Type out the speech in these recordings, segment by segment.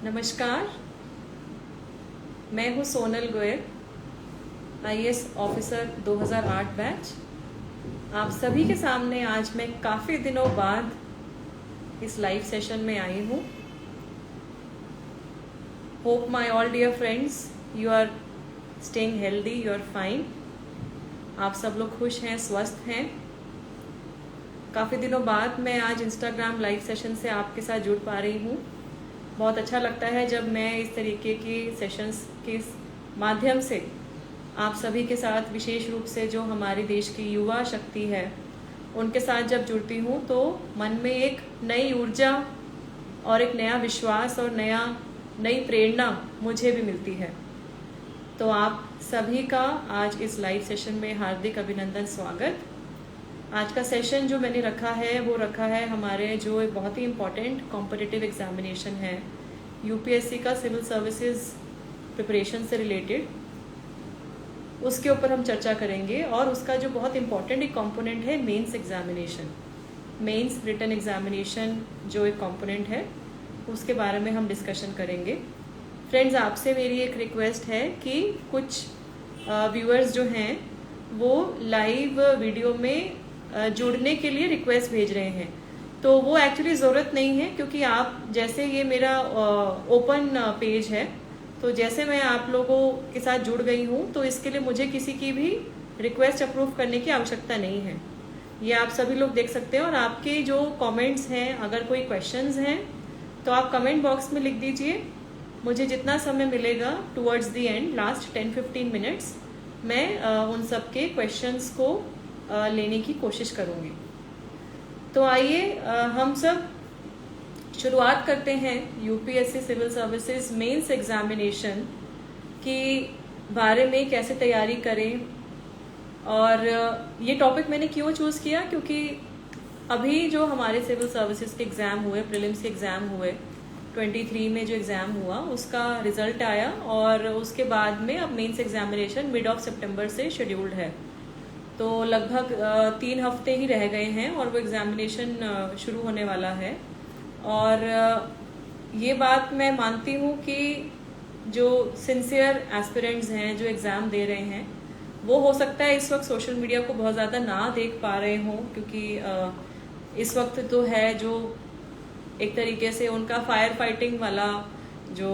नमस्कार, मैं हूँ Sonal Goyal, IAS officer 2008 batch. आप सभी के सामने आज मैं काफ़ी दिनों बाद इस लाइव सेशन में आई हूँ। Hope my all dear friends you are staying healthy, you are fine. आप सब लोग खुश हैं, स्वस्थ हैं। काफ़ी दिनों बाद मैं आज इंस्टाग्राम लाइव सेशन से आपके साथ जुड़ पा रही हूँ। बहुत अच्छा लगता है जब मैं इस तरीके की सेशंस के माध्यम से आप सभी के साथ, विशेष रूप से जो हमारे देश की युवा शक्ति है उनके साथ जब जुड़ती हूँ तो मन में एक नई ऊर्जा और एक नया विश्वास और नई प्रेरणा मुझे भी मिलती है। तो आप सभी का आज इस लाइव सेशन में हार्दिक अभिनंदन, स्वागत। आज का सेशन जो मैंने रखा है वो रखा है हमारे जो एक बहुत ही इम्पॉर्टेंट कॉम्पिटिटिव एग्जामिनेशन है, यूपीएससी का सिविल सर्विसेज प्रिपरेशन से रिलेटेड, उसके ऊपर हम चर्चा करेंगे। और उसका जो बहुत इम्पॉर्टेंट एक कॉम्पोनेंट है mains examination, mains written examination जो एक कॉम्पोनेंट है उसके बारे में हम डिस्कशन करेंगे। फ्रेंड्स, आपसे मेरी एक रिक्वेस्ट है कि कुछ व्यूअर्स जो हैं वो लाइव वीडियो में जुड़ने के लिए रिक्वेस्ट भेज रहे हैं, तो वो एक्चुअली ज़रूरत नहीं है, क्योंकि आप जैसे ये मेरा ओपन पेज है, तो जैसे मैं आप लोगों के साथ जुड़ गई हूँ तो इसके लिए मुझे किसी की भी रिक्वेस्ट अप्रूव करने की आवश्यकता नहीं है। ये आप सभी लोग देख सकते हैं। और आपके जो कमेंट्स हैं, अगर कोई क्वेश्चंस हैं तो आप कमेंट बॉक्स में लिख दीजिए। मुझे जितना समय मिलेगा towards the end, last 10-15 minutes, मैं उन सब के क्वेश्चंस को लेने की कोशिश करूँगी। तो आइए हम सब शुरुआत करते हैं UPSC civil services mains examination की बारे में, कैसे तैयारी करें। और ये टॉपिक मैंने क्यों चूज़ किया, क्योंकि अभी जो हमारे सिविल सर्विसेज के एग्ज़ाम हुए, प्रीलिम्स के एग्ज़ाम हुए, 23 में जो एग्ज़ाम हुआ उसका रिजल्ट आया, और उसके बाद में अब मेंस एग्जामिनेशन मिड ऑफ सितंबर से शेड्यूल्ड है। तो लगभग 3 हफ्ते ही रह गए हैं और वो एग्जामिनेशन शुरू होने वाला है। और ये बात मैं मानती हूँ कि जो सिंसियर एस्पिरेंट्स हैं जो एग्ज़ाम दे रहे हैं, वो हो सकता है इस वक्त सोशल मीडिया को बहुत ज़्यादा ना देख पा रहे हों, क्योंकि इस वक्त तो है जो एक तरीके से उनका फायर फाइटिंग वाला जो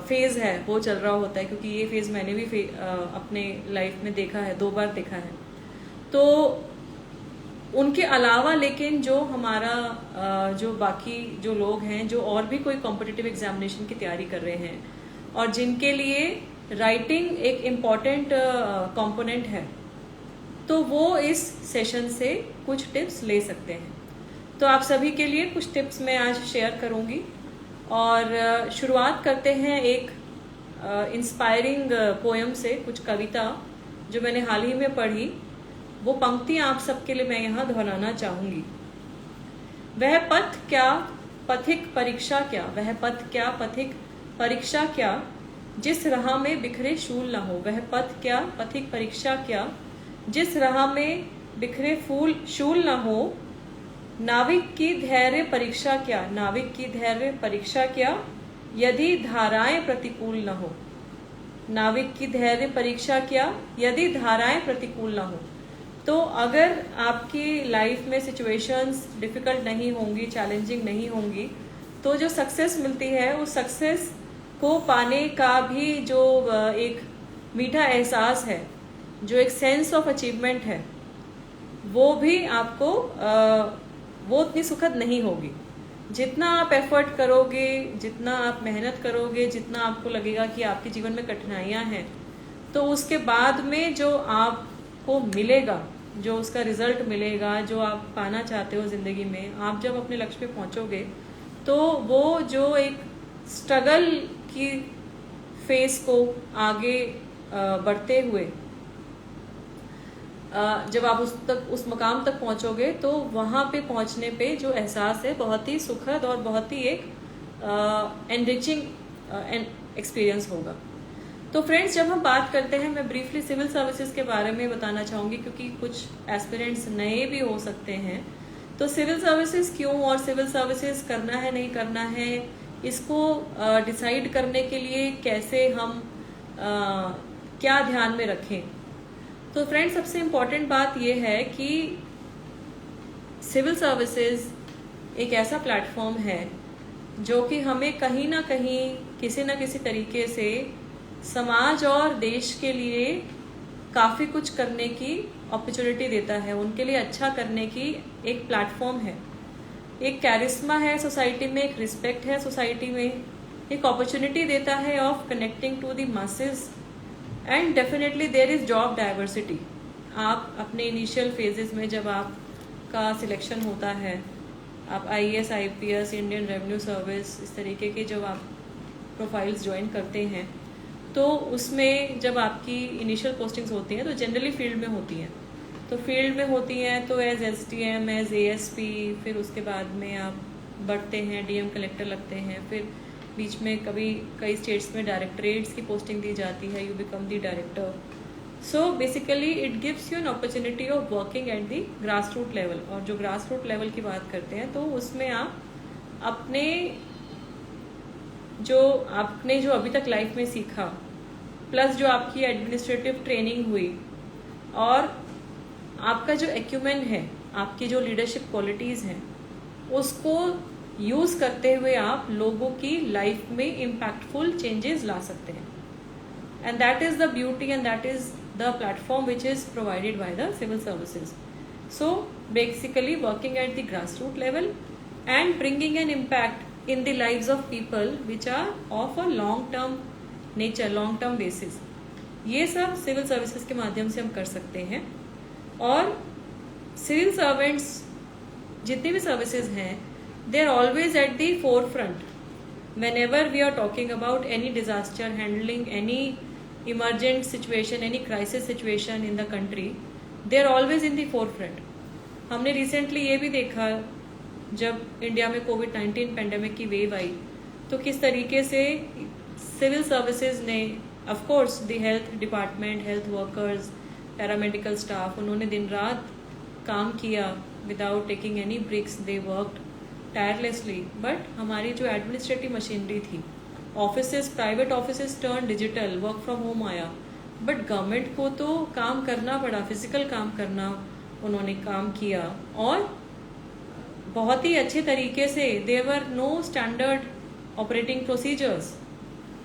फेज़ है वो चल रहा होता है, क्योंकि ये फेज़ मैंने भी अपने लाइफ में देखा है, 2 बार देखा है। तो उनके अलावा लेकिन जो हमारा जो बाकी जो लोग हैं जो और भी कोई कॉम्पिटिटिव एग्जामिनेशन की तैयारी कर रहे हैं और जिनके लिए राइटिंग एक इम्पॉर्टेंट कंपोनेंट है, तो वो इस सेशन से कुछ टिप्स ले सकते हैं। तो आप सभी के लिए कुछ टिप्स मैं आज शेयर करूंगी। और शुरुआत करते हैं एक इंस्पायरिंग पोएम से, कुछ कविता जो मैंने हाल ही में पढ़ी, वो पंक्तियां आप सबके लिए मैं यहाँ दोहराना चाहूंगी। वह पथ क्या पथिक परीक्षा क्या, वह पथ क्या पथिक परीक्षा क्या, जिस राह में बिखरे शूल न हो। वह पथ क्या पथिक परीक्षा क्या, जिस राह में बिखरे शूल न हो। नाविक की धैर्य परीक्षा क्या, नाविक की धैर्य परीक्षा क्या, यदि धाराएं प्रतिकूल न हो। नाविक की धैर्य परीक्षा क्या, यदि धाराएं प्रतिकूल न हो। तो अगर आपकी लाइफ में सिचुएशंस डिफिकल्ट नहीं होंगी, चैलेंजिंग नहीं होंगी, तो जो सक्सेस मिलती है उस सक्सेस को पाने का भी जो एक मीठा एहसास है, जो एक सेंस ऑफ अचीवमेंट है, वो भी आपको वो उतनी सुखद नहीं होगी। जितना आप एफर्ट करोगे, जितना आप मेहनत करोगे, जितना आपको लगेगा कि आपके जीवन में कठिनाइयां हैं, तो उसके बाद में जो आपको मिलेगा, जो उसका रिजल्ट मिलेगा, जो आप पाना चाहते हो ज़िंदगी में, आप जब अपने लक्ष्य पे पहुंचोगे, तो वो जो एक स्ट्रगल की फेस को आगे बढ़ते हुए जब आप उस मकाम तक पहुंचोगे, तो वहाँ पे पहुंचने पे जो एहसास है बहुत ही सुखद और बहुत ही एक एनरिचिंग एक्सपीरियंस होगा। तो फ्रेंड्स, जब हम बात करते हैं, मैं ब्रीफली सिविल सर्विसेज के बारे में बताना चाहूँगी, क्योंकि कुछ एस्पिरेंट्स नए भी हो सकते हैं। तो सिविल सर्विसेज क्यों, और सिविल सर्विसेज करना है नहीं करना है, इसको डिसाइड करने के लिए कैसे हम क्या ध्यान में रखें। तो फ्रेंड्स, सबसे इम्पोर्टेंट बात यह है कि सिविल सर्विसेज एक ऐसा प्लेटफॉर्म है जो कि हमें कहीं ना कहीं किसी न किसी तरीके से समाज और देश के लिए काफ़ी कुछ करने की अपॉर्चुनिटी देता है, उनके लिए अच्छा करने की एक प्लेटफॉर्म है, एक कैरिस्मा है सोसाइटी में, एक रिस्पेक्ट है सोसाइटी में, एक अपॉर्चुनिटी देता है of connecting to the masses and definitely there is job diversity. आप अपने इनिशियल फेजेस में जब आपका सिलेक्शन होता है, आप IAS, IPS, Indian revenue service, इस तरीके के जब आप प्रोफाइल्स ज्वाइन करते हैं तो उसमें जब आपकी इनिशियल पोस्टिंग्स होती हैं तो जनरली फील्ड में होती हैं। तो फील्ड में होती हैं तो एज SDM, एज ASP, फिर उसके बाद में आप बढ़ते हैं, DM कलेक्टर लगते हैं, फिर बीच में कभी कई स्टेट्स में डायरेक्टरेट्स की पोस्टिंग दी जाती है, you become the director. So basically it gives you an opportunity of working at the grass root level. और जो ग्रास रूट लेवल की बात करते हैं तो उसमें आप अपने जो अभी तक लाइफ में सीखा, प्लस जो आपकी एडमिनिस्ट्रेटिव ट्रेनिंग हुई और आपका जो एक्यूमेन है, आपकी जो लीडरशिप क्वालिटीज़ हैं, उसको यूज़ करते हुए आप लोगों की लाइफ में इम्पैक्टफुल चेंजेस ला सकते हैं। And that is the beauty and that is the platform which is provided by the civil services. So basically working at the grass root level and bringing an impact in the lives of people which are of a long term nature, long term basis, ये सब civil services के माध्यम से हम कर सकते हैं। और सिविल सर्वेंट्स जितनी भी सर्विसेज हैं, they are always at the forefront whenever we are talking about any disaster, handling any emergent situation, any crisis situation in the country, they are always in the forefront। हमने recently ये भी देखा जब India में कोविड-19 pandemic की wave आई तो किस तरीके से सिविल सर्विसेज ने, of course the health department, health workers, paramedical staff, उन्होंने दिन रात काम किया without taking any breaks, they worked tirelessly. But हमारी जो एडमिनिस्ट्रेटिव मशीनरी थी, offices, private offices turn digital, work from home आया, बट गवर्नमेंट को तो काम करना पड़ा, फिजिकल काम करना, उन्होंने काम किया और बहुत ही अच्छे तरीके से। There were no standard operating procedures,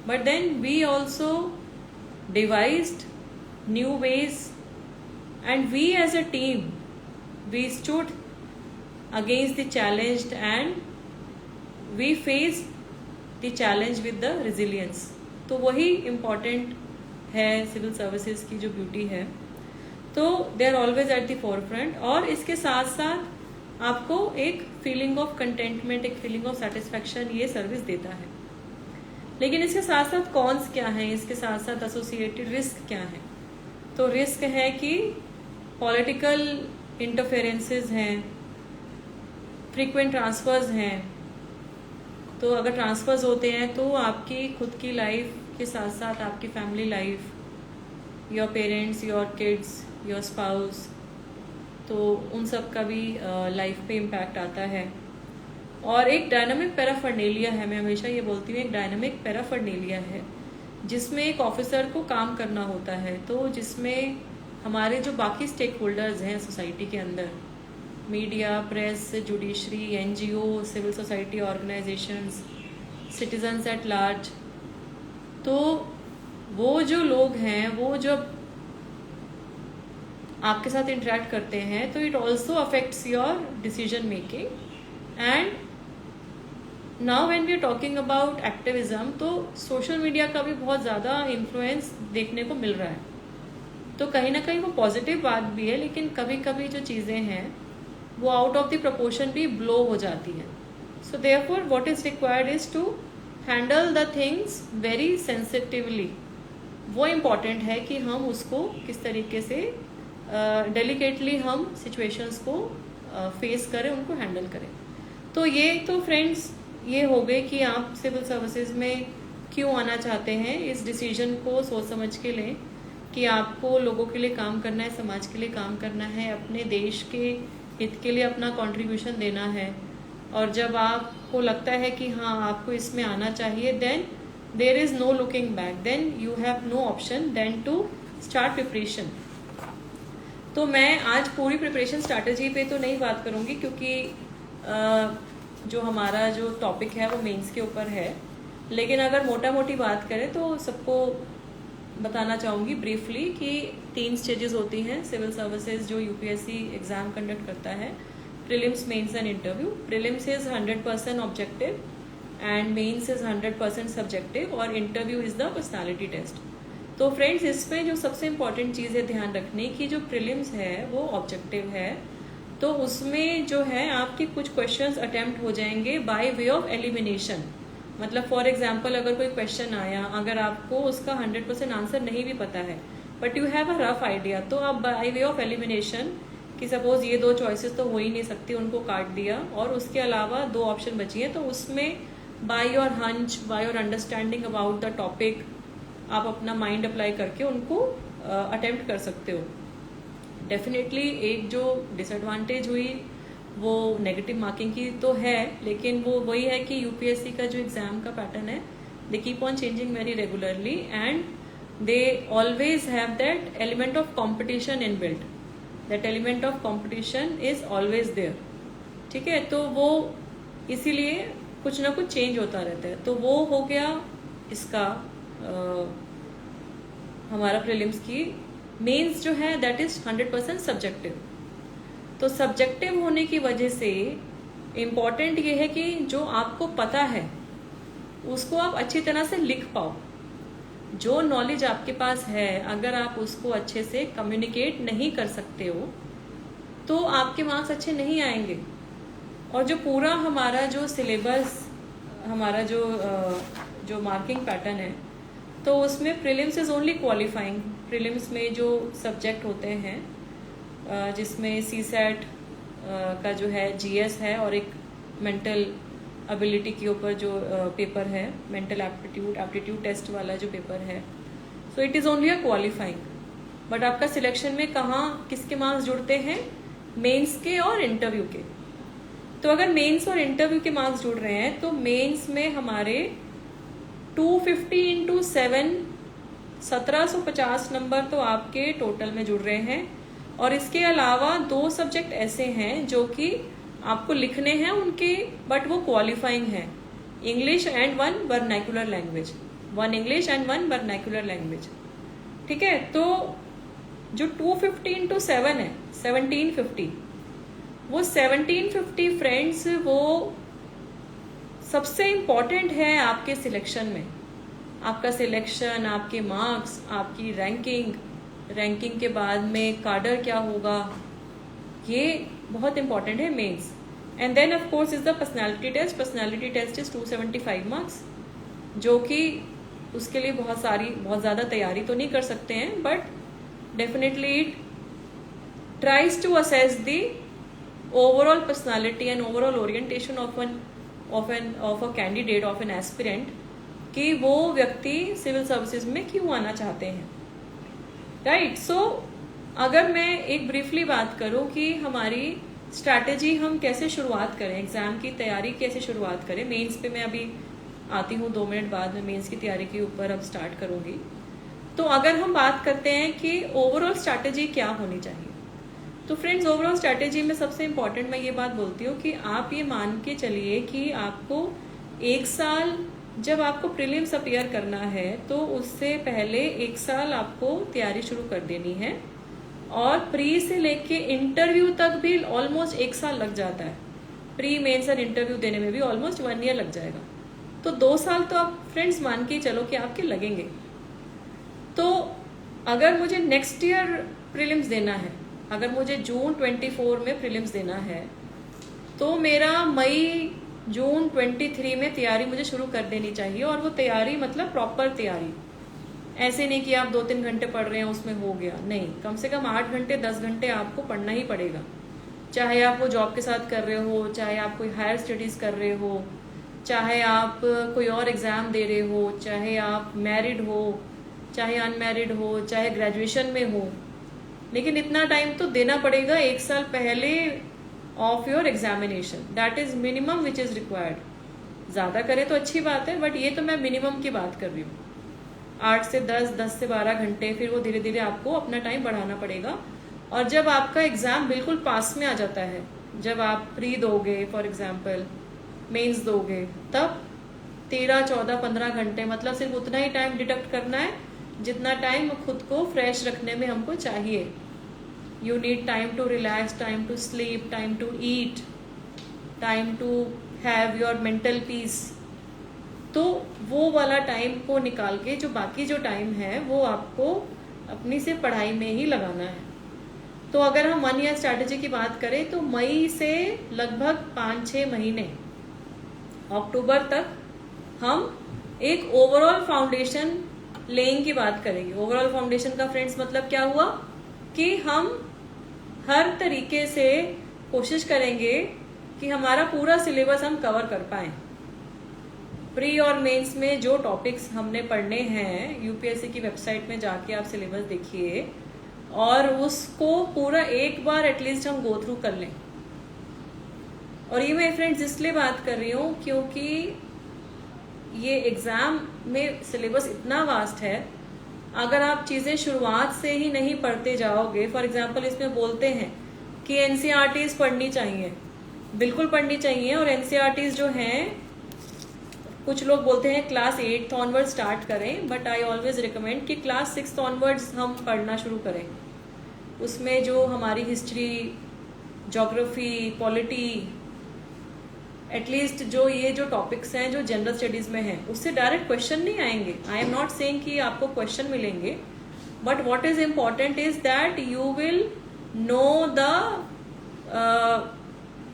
but then we also devised new ways and we as a team we stood against the challenge and we face the challenge with the resilience. तो वही important है civil services की जो beauty है। तो they are always at the forefront और इसके साथ साथ आपको एक फीलिंग ऑफ कंटेंटमेंट, एक फीलिंग ऑफ सेटिस्फैक्शन ये सर्विस देता है। लेकिन इसके साथ साथ कॉन्स क्या हैं, इसके साथ साथ एसोसिएटेड रिस्क क्या है? तो रिस्क है कि पॉलिटिकल इंटरफेरेंसेस हैं, फ्रीक्वेंट ट्रांसफर्स हैं। तो अगर ट्रांसफर्स होते हैं तो आपकी खुद की लाइफ के साथ साथ आपकी family life, your parents, your kids, your spouse, तो उन सब का भी लाइफ पे इम्पैक्ट आता है। और एक डायनामिक पैराफर्नेलिया है, मैं हमेशा ये बोलती हूँ, एक डायनामिक पैराफर्नेलिया है जिसमें एक ऑफिसर को काम करना होता है। तो जिसमें हमारे जो बाकी स्टेक होल्डर्स हैं सोसाइटी के अंदर, media, press, judiciary, NGO, civil society organisations, citizens at large, तो वो जो लोग हैं वो जब आपके साथ इंटरेक्ट करते हैं तो it also affects your decision making. And now when we are talking about activism, तो सोशल मीडिया का भी बहुत ज़्यादा इन्फ्लुएंस देखने को मिल रहा है। तो कहीं ना कहीं वो पॉजिटिव बात भी है, लेकिन कभी कभी जो चीज़ें हैं वो आउट ऑफ द प्रोपोर्शन भी ब्लो हो जाती हैं। So therefore what is required is to handle the things very sensitively. वो इम्पॉर्टेंट है कि हम उसको किस तरीके से डेलिकेटली हम सिचुएशंस को फेस करें, उनको हैंडल करें। तो ये तो फ्रेंड्स ये हो गए कि आप सिविल सर्विसेज में क्यों आना चाहते हैं। इस डिसीजन को सोच समझ के लें कि आपको लोगों के लिए काम करना है, समाज के लिए काम करना है, अपने देश के हित के लिए अपना कंट्रीब्यूशन देना है। और जब आपको लगता है कि हाँ आपको इसमें आना चाहिए, then there is no looking back, then you have no option than to start preparation. तो मैं आज पूरी प्रिपरेशन स्ट्रैटेजी पे तो नहीं बात करूंगी, क्योंकि जो हमारा जो टॉपिक है वो मेंस के ऊपर है, लेकिन अगर मोटा मोटी बात करें तो सबको बताना चाहूँगी ब्रीफली कि 3 स्टेजेस होती हैं सिविल सर्विसेज जो यूपीएससी एग्जाम कंडक्ट करता है, prelims, mains and interview. Prelims is 100% objective and mains is 100% subjective और interview is the personality test. तो फ्रेंड्स, इसमें जो सबसे इम्पोर्टेंट चीज़ है ध्यान रखने की, जो प्रीलिम्स है वो ऑब्जेक्टिव है, तो उसमें जो है आपके कुछ क्वेश्चंस अटेम्प्ट हो जाएंगे बाय वे ऑफ एलिमिनेशन। मतलब फॉर एग्जांपल अगर कोई क्वेश्चन आया, अगर आपको उसका 100% आंसर नहीं भी पता है but you have a rough idea, तो आप बाय वे ऑफ एलिमिनेशन कि सपोज ये 2 चॉइसेस तो हो ही नहीं सकती, उनको काट दिया और उसके अलावा 2 ऑप्शन बची है, तो उसमें by your hunch, by your understanding about the topic आप अपना माइंड अप्लाई करके उनको अटेम्प्ट कर सकते हो। डेफिनेटली एक जो डिसएडवांटेज हुई वो नेगेटिव मार्किंग की तो है, लेकिन वो वही है कि यूपीएससी का जो एग्जाम का पैटर्न है, they keep on changing very regularly and they always have that element of competition in built, that element of competition is always there. ठीक है, तो वो इसीलिए कुछ ना कुछ चेंज होता रहता है। तो वो हो गया इसका हमारा प्रीलिम्स की। मेंस जो है दैट इज 100% सब्जेक्टिव। तो सब्जेक्टिव होने की वजह से इम्पॉर्टेंट ये है कि जो आपको पता है उसको आप अच्छी तरह से लिख पाओ। जो नॉलेज आपके पास है अगर आप उसको अच्छे से कम्युनिकेट नहीं कर सकते हो तो आपके मार्क्स अच्छे नहीं आएंगे। और जो पूरा हमारा जो सिलेबस, हमारा जो मार्किंग पैटर्न है, तो उसमें prelims is only qualifying. Prelims में जो सब्जेक्ट होते हैं जिसमें सीसेट का जो है जीएस है और एक मेंटल एबिलिटी के ऊपर जो पेपर है, मेंटल एप्टीट्यूड टेस्ट वाला जो पेपर है, so it is only a qualifying. But आपका सिलेक्शन में कहाँ किसके मार्क्स जुड़ते हैं? मेंस के और इंटरव्यू के। तो अगर मेंस और इंटरव्यू के मार्क्स जुड़ रहे हैं तो मेंस में हमारे 250 इंटू 7 1750 नंबर तो आपके टोटल में जुड़ रहे हैं। और इसके अलावा 2 सब्जेक्ट ऐसे हैं जो कि आपको लिखने हैं उनके, बट वो क्वालिफाइंग है, English and 1 vernacular language, 1 English and 1 vernacular language. ठीक है, तो जो 250 इंटू 7 है 1750, वो 1750 फ्रेंड्स वो सबसे इम्पॉर्टेंट है आपके सिलेक्शन में। आपका सिलेक्शन, आपके मार्क्स, आपकी रैंकिंग के बाद में कार्डर क्या होगा, ये बहुत इंपॉर्टेंट है mains. And then of course is the personality test. Personality test is 275 marks, जो कि उसके लिए बहुत ज़्यादा तैयारी तो नहीं कर सकते हैं, but definitely it tries to assess the overall personality and overall orientation of a candidate, of an aspirant, कि वो व्यक्ति सिविल सर्विसेज में क्यों आना चाहते हैं। राइट, सो अगर मैं एक ब्रीफली बात करूं कि हमारी स्ट्रैटेजी हम कैसे शुरुआत करें, एग्जाम की तैयारी कैसे शुरुआत करें। मेंस पे मैं अभी आती हूँ, 2 मिनट बाद में मेंस की तैयारी के ऊपर अब स्टार्ट करूंगी। तो अगर हम बात करते हैं कि ओवरऑल स्ट्रैटेजी क्या होनी चाहिए, तो फ्रेंड्स ओवरऑल स्ट्रैटेजी में सबसे इम्पोर्टेंट मैं ये बात बोलती हूँ कि आप ये मान के चलिए कि आपको 1 साल, जब आपको प्रीलिम्स अपीयर करना है तो उससे पहले 1 साल आपको तैयारी शुरू कर देनी है। और प्री से लेके इंटरव्यू तक भी ऑलमोस्ट 1 साल लग जाता है। प्री, मेंस और इंटरव्यू देने में भी ऑलमोस्ट 1 ईयर लग जाएगा। तो 2 साल तो आप फ्रेंड्स मान के चलो कि आपके लगेंगे। तो अगर मुझे नेक्स्ट ईयर प्रीलिम्स देना है, अगर मुझे जून 24 में प्रीलिम्स देना है, तो मेरा मई जून 23 में तैयारी मुझे शुरू कर देनी चाहिए। और वो तैयारी मतलब प्रॉपर तैयारी, ऐसे नहीं कि आप 2-3 घंटे पढ़ रहे हैं उसमें हो गया, नहीं, कम से कम 8 घंटे 10 घंटे आपको पढ़ना ही पड़ेगा। चाहे आप वो जॉब के साथ कर रहे हो, चाहे आप कोई हायर स्टडीज कर रहे हो, चाहे आप कोई और एग्जाम दे रहे हो, चाहे आप मैरिड हो, चाहे अनमैरिड हो, चाहे ग्रेजुएशन में हो, लेकिन इतना टाइम तो देना पड़ेगा। 1 साल पहले of your examination, that is minimum which is required. ज़्यादा करें तो अच्छी बात है, बट ये तो मैं मिनिमम की बात कर रही हूँ। 8 से 10, 10 से 12 घंटे, फिर वो धीरे धीरे आपको अपना टाइम बढ़ाना पड़ेगा। और जब आपका एग्ज़ाम बिल्कुल पास में आ जाता है, जब आप प्री दोगे फॉर एग्जाम्पल, मेंस दोगे, तब 13, 14, 15 घंटे, मतलब सिर्फ उतना ही टाइम डिडक्ट करना है जितना टाइम खुद को फ्रेश रखने में हमको चाहिए। You need time to relax, time to sleep, time to eat, time to have your mental peace. तो वो वाला टाइम को निकाल के जो बाकी जो टाइम है वो आपको अपनी से पढ़ाई में ही लगाना है। तो अगर हम 1 ईयर स्ट्रैटेजी की बात करें तो मई से लगभग 5-6 महीने अक्टूबर तक हम एक ओवरऑल फाउंडेशन लेइंग की बात करेंगे। ओवरऑल फाउंडेशन का फ्रेंड्स मतलब क्या हुआ कि हम हर तरीके से कोशिश करेंगे कि हमारा पूरा सिलेबस हम कवर कर पाए। प्री और मेंस में जो टॉपिक्स हमने पढ़ने हैं, यूपीएससी की वेबसाइट में जाके आप सिलेबस देखिए और उसको पूरा एक बार एटलीस्ट हम गो थ्रू कर लें। और ये मैं फ्रेंड्स इसलिए बात कर रही हूँ क्योंकि ये एग्जाम में सिलेबस इतना वास्ट है, अगर आप चीजें शुरुआत से ही नहीं पढ़ते जाओगे। फॉर एग्जाम्पल इसमें बोलते हैं कि एनसीईआरटीज पढ़नी चाहिए, बिल्कुल पढ़नी चाहिए। और एनसीईआरटीज जो हैं, कुछ लोग बोलते हैं क्लास 8 ऑनवर्ड स्टार्ट करें, बट आई ऑलवेज रिकमेंड कि क्लास 6 ऑनवर्ड्स हम पढ़ना शुरू करें। उसमें जो हमारी हिस्ट्री, ज्योग्राफी, पॉलिटी, एटलीस्ट जो ये जो टॉपिक्स हैं जो जनरल स्टडीज में हैं, उससे डायरेक्ट क्वेश्चन नहीं आएंगे। आई एम नॉट सेइंग कि आपको क्वेश्चन मिलेंगे, but what is important is that you will know the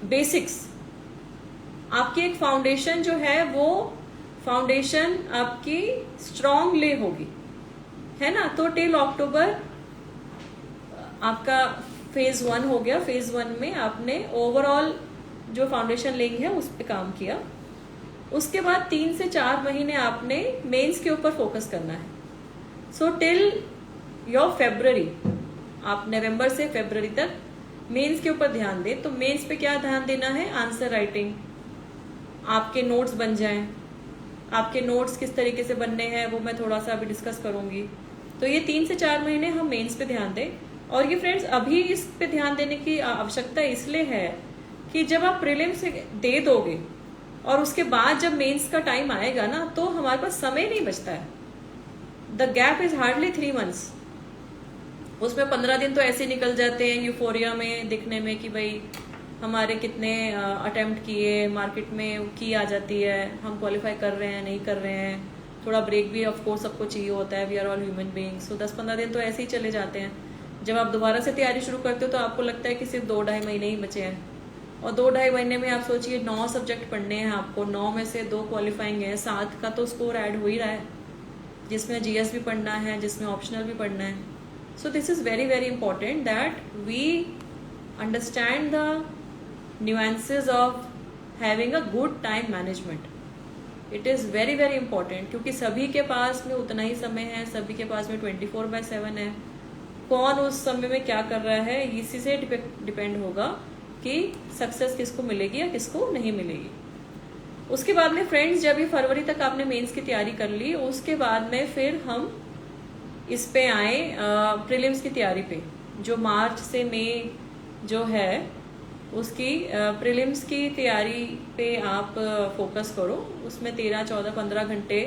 basics. आपकी एक फाउंडेशन जो है वो फाउंडेशन आपकी स्ट्रॉन्ग ले होगी, है ना। तो टिल अक्टूबर आपका फेज 1 हो गया। फेज 1 में आपने ओवरऑल जो फाउंडेशन लेंगे है उस पर काम किया। उसके बाद 3 से 4 महीने आपने मेंस के ऊपर फोकस करना है। सो टिल योर फेब्रुअरी, आप नवंबर से फरवरी तक मेंस के ऊपर ध्यान दें। तो मेंस पे क्या ध्यान देना है? आंसर राइटिंग, आपके नोट्स बन जाएं। आपके नोट्स किस तरीके से बनने हैं वो मैं थोड़ा सा अभी डिस्कस करूंगी। तो ये 3 से 4 महीने हम मेंस पे ध्यान दें। और ये फ्रेंड्स अभी इस पे ध्यान देने की आवश्यकता इसलिए है कि जब आप प्रीलिम्स दे दोगे और उसके बाद जब मेंस का टाइम आएगा ना, तो हमारे पास समय नहीं बचता है। The gap is hardly 3 months। उसमें 15 दिन तो ऐसे निकल जाते हैं यूफोरिया में, दिखने में कि भाई हमारे कितने अटेम्प्ट किए, मार्केट में की आ जाती है, हम क्वालिफाई कर रहे हैं नहीं कर रहे हैं। थोड़ा ब्रेक भी ऑफ कोर्स सबको चाहिए होता है, we are all human beings. So 10-15 दिन तो ऐसे ही चले जाते हैं। जब आप दोबारा से तैयारी शुरू करते हो तो आपको लगता है कि सिर्फ 2-2.5 महीने ही बचे हैं। और 2-2.5 महीने में आप सोचिए 9 सब्जेक्ट पढ़ने हैं आपको, 9 में से 2 क्वालिफाइंग है, 7 का तो स्कोर ऐड हो ही रहा है, जिसमें जीएस भी पढ़ना है, जिसमें ऑप्शनल भी पढ़ना है। So this is very very important that we understand the nuances of having a good time management. It is very very important, क्योंकि सभी के पास में उतना ही समय है, सभी के पास में 24/7 है। कौन उस समय में क्या कर रहा है इसी से डिपेंड होगा कि सक्सेस किसको मिलेगी या किसको नहीं मिलेगी। उसके बाद में फ्रेंड्स, जब ये फरवरी तक आपने मेंस की तैयारी कर ली, उसके बाद में फिर हम इस पे आए प्रीलिम्स की तैयारी पे। जो मार्च से मई जो है उसकी प्रीलिम्स की तैयारी पे आप फोकस करो। उसमें 13, 14, 15 घंटे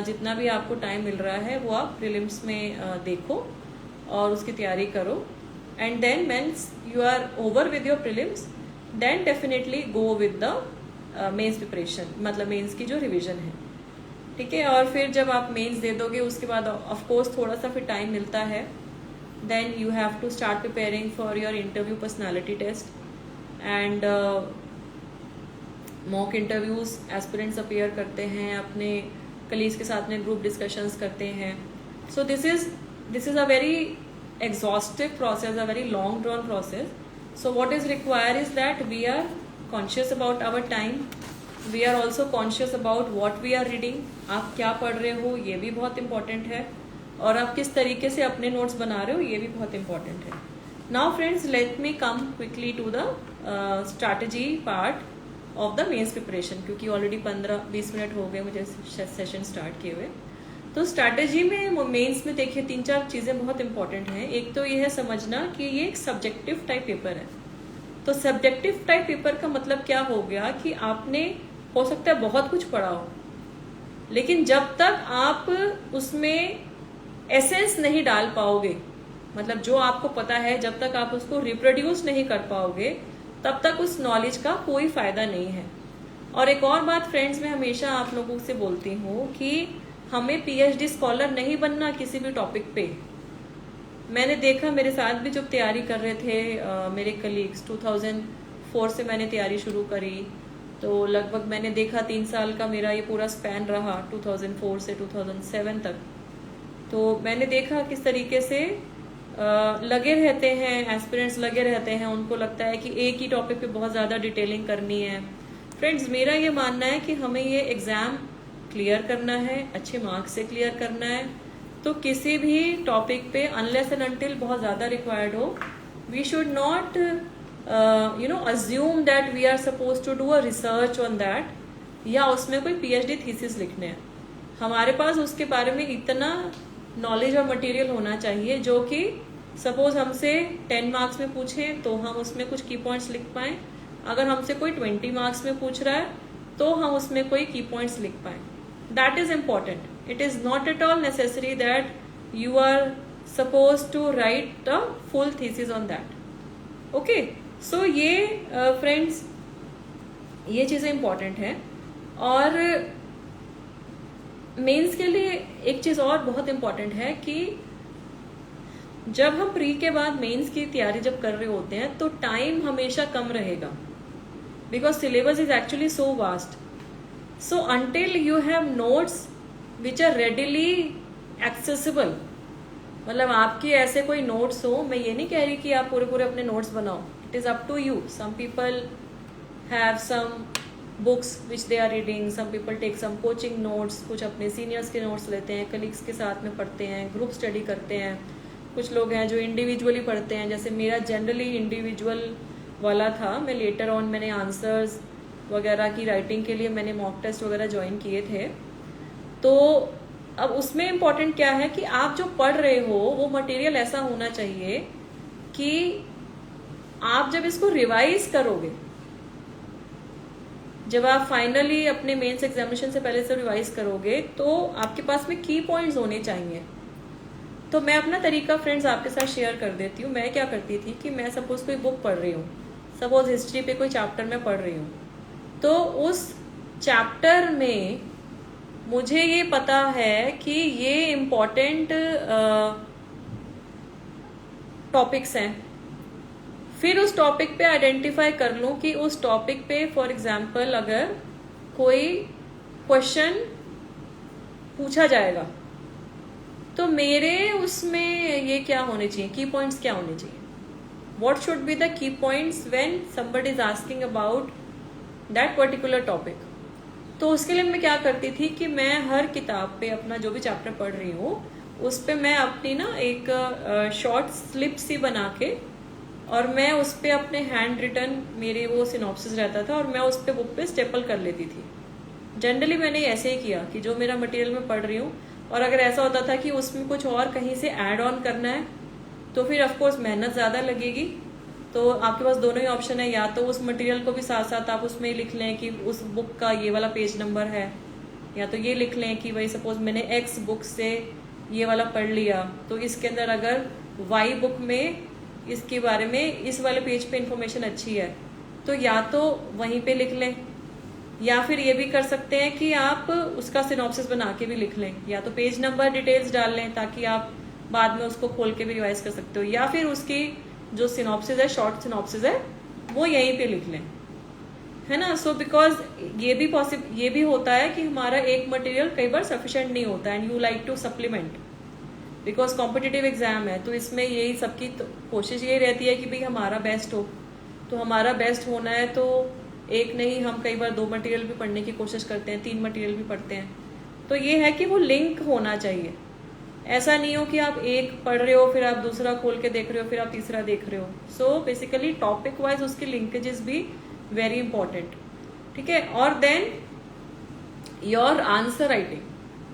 जितना भी आपको टाइम मिल रहा है वो आप प्रीलिम्स में देखो और उसकी तैयारी करो। And then whence you are over with your prelims, then definitely go with the mains preparation, मतलब मेंस की जो रिवीजन है, ठीक है। और फिर जब आप मेंस दे दोगे उसके बाद ऑफ कोर्स थोड़ा सा फिर टाइम मिलता है। Then you have to start preparing for your interview personality test and mock interviews aspirants appear करते हैं, अपने कलीग्स के साथ में ग्रुप डिस्कशंस करते हैं। सो this is a very exhaustive process, a very long drawn process. So what is required is that we are conscious about our time, we are also conscious about what we are reading. आप क्या पढ़ रहे हो ये भी बहुत important है, और आप किस तरीके से अपने नोट्स बना रहे हो ये भी बहुत important है। Now friends, let me come quickly to the strategy part of the mains preparation, क्योंकि ऑलरेडी 15-20 मिनट हो गए मुझे सेशन स्टार्ट किए हुए। तो स्ट्रैटेजी में मेंस में देखिए 3-4 चीजें बहुत इंपॉर्टेंट हैं। एक तो ये है समझना कि ये एक सब्जेक्टिव टाइप पेपर है। तो सब्जेक्टिव टाइप पेपर का मतलब क्या हो गया कि आपने हो सकता है बहुत कुछ पढ़ा हो, लेकिन जब तक आप उसमें एसेंस नहीं डाल पाओगे, मतलब जो आपको पता है जब तक आप उसको रिप्रोड्यूस नहीं कर पाओगे तब तक उस नॉलेज का कोई फायदा नहीं है। और एक और बात फ्रेंड्स, मैं हमेशा आप लोगों से बोलती हूँ कि हमें पीएचडी स्कॉलर नहीं बनना किसी भी टॉपिक पे। मैंने देखा मेरे साथ भी जो तैयारी कर रहे थे मेरे कलीग्स, 2004 से मैंने तैयारी शुरू करी, तो लगभग मैंने देखा 3 साल का मेरा ये पूरा स्पैन रहा 2004 से 2007 तक। तो मैंने देखा किस तरीके से लगे रहते हैं एस्पिरेंट्स, लगे रहते हैं, उनको लगता है कि एक ही टॉपिक पे बहुत ज़्यादा डिटेलिंग करनी है। फ्रेंड्स, मेरा ये मानना है कि हमें ये एग्ज़ाम क्लियर करना है, अच्छे मार्क्स से क्लियर करना है। तो किसी भी टॉपिक पे अनलेस एंड अनटिल बहुत ज़्यादा रिक्वायर्ड हो, we should not assume that we are suppose to do a research on that, या उसमें कोई पीएचडी थीसिस लिखने हैं। हमारे पास उसके बारे में इतना नॉलेज और मटेरियल होना चाहिए जो कि सपोज हमसे 10 मार्क्स में पूछें तो हम उसमें कुछ की पॉइंट्स लिख पाएं। अगर हमसे कोई 20 मार्क्स में पूछ रहा है तो हम उसमें कोई की पॉइंट्स लिख पाएं। That is important. It is not at all necessary that you are suppose to write the full thesis on that. Okay, so ये फ्रेंड्स ये चीजें इंपॉर्टेंट है। और मेंस के लिए एक चीज और बहुत इंपॉर्टेंट है कि जब हम प्री के बाद मेंस की तैयारी जब कर रहे होते हैं तो टाइम हमेशा कम रहेगा, because syllabus is actually so vast. So until you have notes which are readily accessible, मतलब आपके ऐसे कोई नोट्स हो, मैं ये नहीं कह रही कि आप पूरे पूरे अपने नोट्स बनाओ, it is up to you. Some people have some books which they are reading, some people take some coaching notes, कुछ अपने सीनियर्स के नोट्स लेते हैं, कलीग्स के साथ में पढ़ते हैं, ग्रुप स्टडी करते हैं। कुछ लोग हैं जो इंडिविजुअली पढ़ते हैं, जैसे मेरा जनरली इंडिविजुअल वाला था। मैं लेटर ऑन मैंने आंसर्स वगैरह की राइटिंग के लिए मैंने मॉक टेस्ट वगैरह ज्वाइन किए थे। तो अब उसमें इम्पॉर्टेंट क्या है कि आप जो पढ़ रहे हो वो मटेरियल ऐसा होना चाहिए कि आप जब इसको रिवाइज करोगे, जब आप फाइनली अपने मेंस एग्जामिनेशन से पहले से रिवाइज करोगे, तो आपके पास में की पॉइंट्स होने चाहिए। तो मैं अपना तरीका फ्रेंड्स आपके साथ शेयर कर देती हूँ। मैं क्या करती थी कि मैं सपोज कोई बुक पढ़ रही हूँ, सपोज हिस्ट्री पे कोई चैप्टर में पढ़ रही हूँ, तो उस चैप्टर में मुझे ये पता है कि ये इम्पोर्टेंट टॉपिक्स हैं, फिर उस टॉपिक पे आइडेंटिफाई कर लूं कि उस टॉपिक पे फॉर एग्जाम्पल अगर कोई क्वेश्चन पूछा जाएगा तो मेरे उसमें ये क्या होने चाहिए, की पॉइंट्स क्या होने चाहिए, what should be the key points when somebody is asking about that particular topic. तो उसके लिए मैं क्या करती थी कि मैं हर किताब पे अपना जो भी चैप्टर पढ़ रही हूँ उस पे मैं अपनी ना एक शॉर्ट स्लिप सी बना के, और मैं उस पे अपने हैंड रिटन मेरे वो सिनॉप्सिस रहता था और मैं उस पे बुक पे स्टेपल कर लेती थी। जनरली मैंने ऐसे ही किया कि जो मेरा मटेरियल मैं पढ़ रही हूँ, और अगर ऐसा होता था कि उसमें कुछ और कहीं से ऐड ऑन करना है तो फिर ऑफकोर्स मेहनत ज़्यादा लगेगी। तो आपके पास दोनों ही ऑप्शन है, या तो उस मटेरियल को भी साथ साथ आप उसमें लिख लें कि उस बुक का ये वाला पेज नंबर है, या तो ये लिख लें कि भाई सपोज मैंने एक्स बुक से ये वाला पढ़ लिया तो इसके अंदर अगर वाई बुक में इसके बारे में इस वाले पेज पे इंफॉर्मेशन अच्छी है तो या तो वहीं पे लिख लें, या फिर ये भी कर सकते हैं कि आप उसका सिनॉप्सिस बना के भी लिख लें, या तो पेज नंबर डिटेल्स डाल लें ताकि आप बाद में उसको खोल के भी रिवाइज कर सकते हो, या फिर उसकी जो सिनॉप्सिस है, शॉर्ट सिनॉप्सिस है, वो यहीं पे लिख लें, है ना। सो बिकॉज ये भी होता है कि हमारा एक मटेरियल कई बार सफिशिएंट नहीं होता and you like to supplement, because competitive exam है। तो इसमें यही सबकी कोशिश ये रहती है कि भाई हमारा बेस्ट हो। तो हमारा बेस्ट होना है तो एक नहीं, हम कई बार 2 मटेरियल भी पढ़ने की कोशिश करते हैं, 3 मटेरियल भी पढ़ते हैं। तो ये है कि वो लिंक होना चाहिए। ऐसा नहीं हो कि आप एक पढ़ रहे हो फिर आप दूसरा खोल के देख रहे हो फिर आप तीसरा देख रहे हो। सो बेसिकली टॉपिक वाइज उसकी लिंकेजेस भी वेरी इंपॉर्टेंट, ठीक है। और देन योर आंसर राइटिंग,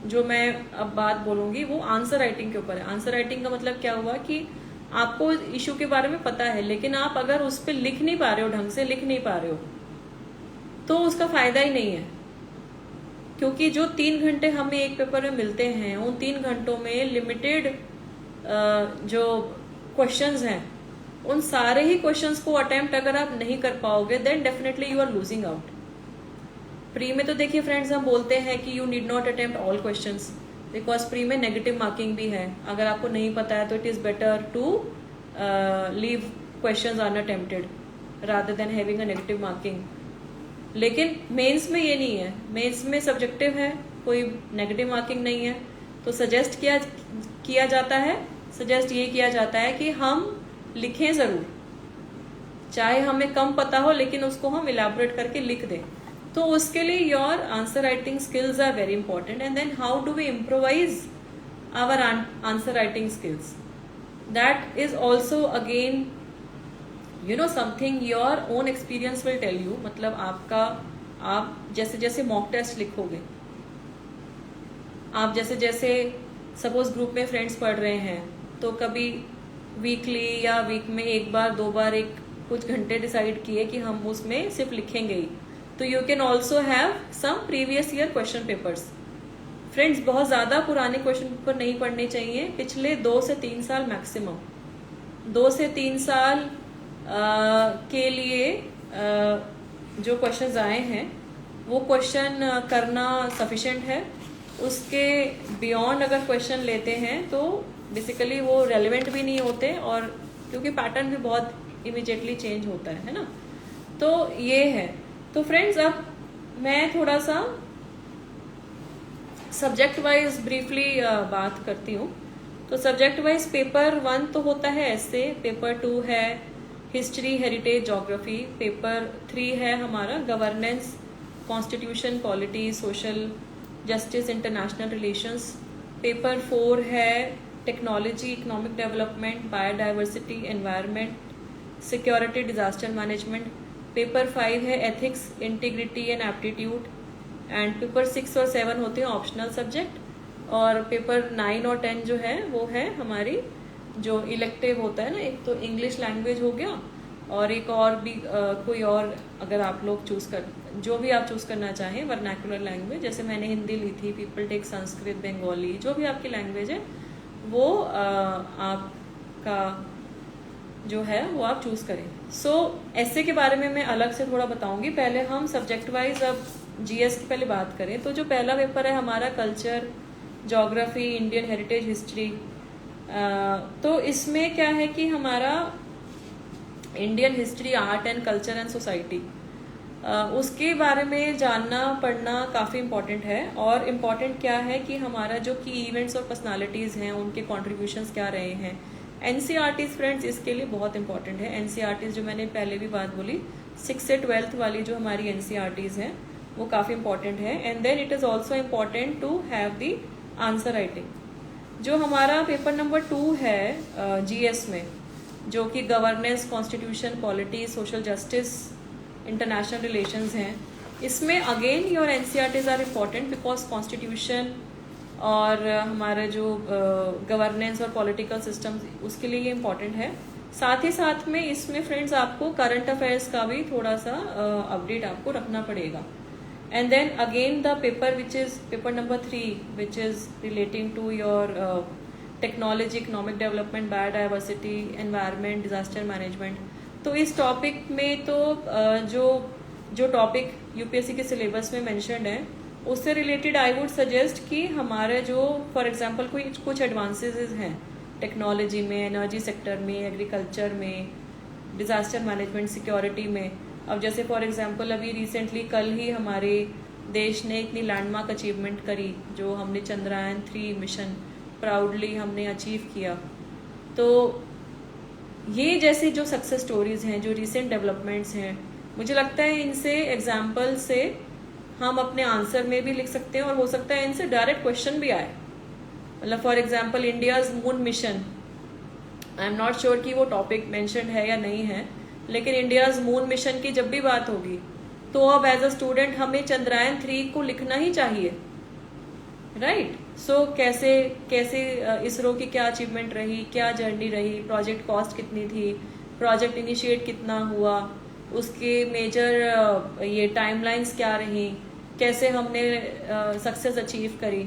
जो मैं अब बात बोलूंगी वो आंसर राइटिंग के ऊपर है। आंसर राइटिंग का मतलब क्या हुआ कि आपको इशू के बारे में पता है लेकिन आप अगर उस पर लिख नहीं पा रहे हो, ढंग से लिख नहीं पा रहे हो, तो उसका फायदा ही नहीं है। क्योंकि जो 3 घंटे हमें एक पेपर में मिलते हैं उन 3 घंटों में लिमिटेड जो क्वेश्चंस हैं उन सारे ही क्वेश्चंस को अटेम्प्ट अगर आप नहीं कर पाओगे then definitely you are losing out. Pre में तो देखिए फ्रेंड्स हम बोलते हैं कि you need not attempt all questions, because pre में नेगेटिव मार्किंग भी है। अगर आपको नहीं पता है तो it is better to leave questions unattempted rather than having a negative marking. लेकिन मेंस में ये नहीं है, मेंस में सब्जेक्टिव है, कोई नेगेटिव मार्किंग नहीं है। तो सजेस्ट किया जाता है, सजेस्ट ये किया जाता है कि हम लिखें जरूर, चाहे हमें कम पता हो लेकिन उसको हम इलैबोरेट करके लिख दें। तो उसके लिए your answer writing skills are very important. And then how do we improvise our answer writing skills, that is also again you know something your own experience will tell you. मतलब आप जैसे जैसे मॉक टेस्ट लिखोगे, आप जैसे जैसे suppose group में friends पढ़ रहे हैं तो कभी वीकली या वीक में एक बार 2 बार एक कुछ घंटे डिसाइड किए कि हम उसमें सिर्फ लिखेंगे ही। तो you can also have some previous year question papers. Friends बहुत ज्यादा पुराने क्वेश्चन पेपर नहीं पढ़ने चाहिए, पिछले 2 से 3 साल मैक्सिमम, 2 से 3 साल के लिए जो क्वेश्चंस आए हैं वो क्वेश्चन करना सफिशिएंट है। उसके बियॉन्ड अगर क्वेश्चन लेते हैं तो बेसिकली वो रेलेवेंट भी नहीं होते, और क्योंकि पैटर्न भी बहुत इमिजिएटली चेंज होता है ना। तो ये है। तो फ्रेंड्स अब मैं थोड़ा सा सब्जेक्ट वाइज ब्रीफली बात करती हूँ। तो सब्जेक्ट वाइज पेपर 1 तो होता है ऐसे, पेपर 2 है हिस्ट्री, हेरिटेज, ज्योग्राफी, पेपर 3 है हमारा governance, constitution, polity, social justice, international relations, paper 4 है technology, economic development, biodiversity, environment, security, disaster management, paper 5 है ethics, integrity and aptitude, and paper 6 और 7 होते हैं ऑप्शनल सब्जेक्ट, और पेपर 9 और 10 जो है वो है हमारी जो इलेक्टिव होता है ना, एक तो इंग्लिश लैंग्वेज हो गया और एक और भी कोई और अगर आप लोग जो भी आप चूज करना चाहें वर्नाकुलर लैंग्वेज, जैसे मैंने हिंदी ली थी, पीपल टेक संस्कृत, बंगाली, जो भी आपकी लैंग्वेज है वो आपका जो है वो आप चूज करें। सो ऐसे के बारे में मैं अलग से थोड़ा बताऊंगी। पहले हम सब्जेक्ट वाइज अब जीएस की पहले बात करें। तो जो पहला पेपर है हमारा culture, geography, Indian heritage, history. तो इसमें क्या है कि हमारा Indian history, art and culture and society, उसके बारे में जानना पढ़ना काफ़ी इम्पॉर्टेंट है। और इम्पॉर्टेंट क्या है कि हमारा जो की इवेंट्स और पर्सनालिटीज़ हैं उनके कॉन्ट्रीब्यूशंस क्या रहे हैं। एनसीईआरटी फ्रेंड्स इसके लिए बहुत इंपॉर्टेंट है। एनसीईआरटी जो मैंने पहले भी बात बोली, 6 से 12th वाली जो हमारी एनसीईआरटीज हैं वो काफ़ी इंपॉर्टेंट है। And then it is also important to have the answer writing. जो हमारा पेपर नंबर 2 है जीएस में, जो कि governance, constitution, polity, social justice, international relations हैं, इसमें again your NCERTs are important because constitution और हमारा जो गवर्नेंस और पॉलिटिकल सिस्टम उसके लिए ये इम्पॉर्टेंट है। साथ ही साथ में इसमें फ्रेंड्स आपको करंट अफेयर्स का भी थोड़ा सा अपडेट आपको रखना पड़ेगा। And then again the paper which is paper number 3 which is relating to your technology, economic development, biodiversity, environment, disaster management. तो इस टॉपिक में तो जो टॉपिक यूपीएससी के सिलेबस में मेंशन्ड है उससे रिलेटेड आई वुड सजेस्ट कि हमारे जो फॉर एग्जांपल कुछ एडवांसेस हैं टेक्नोलॉजी में, एनर्जी सेक्टर में, एग्रीकल्चर में, डिजास्टर मैनेजमेंट, सिक्योरिटी में। अब जैसे फॉर एग्जांपल अभी रिसेंटली कल ही हमारे देश ने इतनी लैंडमार्क अचीवमेंट करी, जो हमने चंद्रयान 3 मिशन प्राउडली हमने अचीव किया। तो ये जैसे जो सक्सेस स्टोरीज हैं, जो रिसेंट डेवलपमेंट्स हैं, मुझे लगता है इनसे एग्जाम्पल से हम अपने आंसर में भी लिख सकते हैं और हो सकता है इनसे डायरेक्ट क्वेश्चन भी आए। मतलब for example India's moon mission, I am not sure कि वो टॉपिक मेंशन्ड है या नहीं है, लेकिन इंडियाज मून मिशन की जब भी बात होगी तो अब एज अ स्टूडेंट हमें चंद्रयान 3 को लिखना ही चाहिए, राइट। सो कैसे कैसे इसरो की क्या अचीवमेंट रही, क्या जर्नी रही, प्रोजेक्ट कॉस्ट कितनी थी, प्रोजेक्ट इनिशिएट कितना हुआ, उसके मेजर ये टाइमलाइंस क्या रही, कैसे हमने सक्सेस अचीव करी।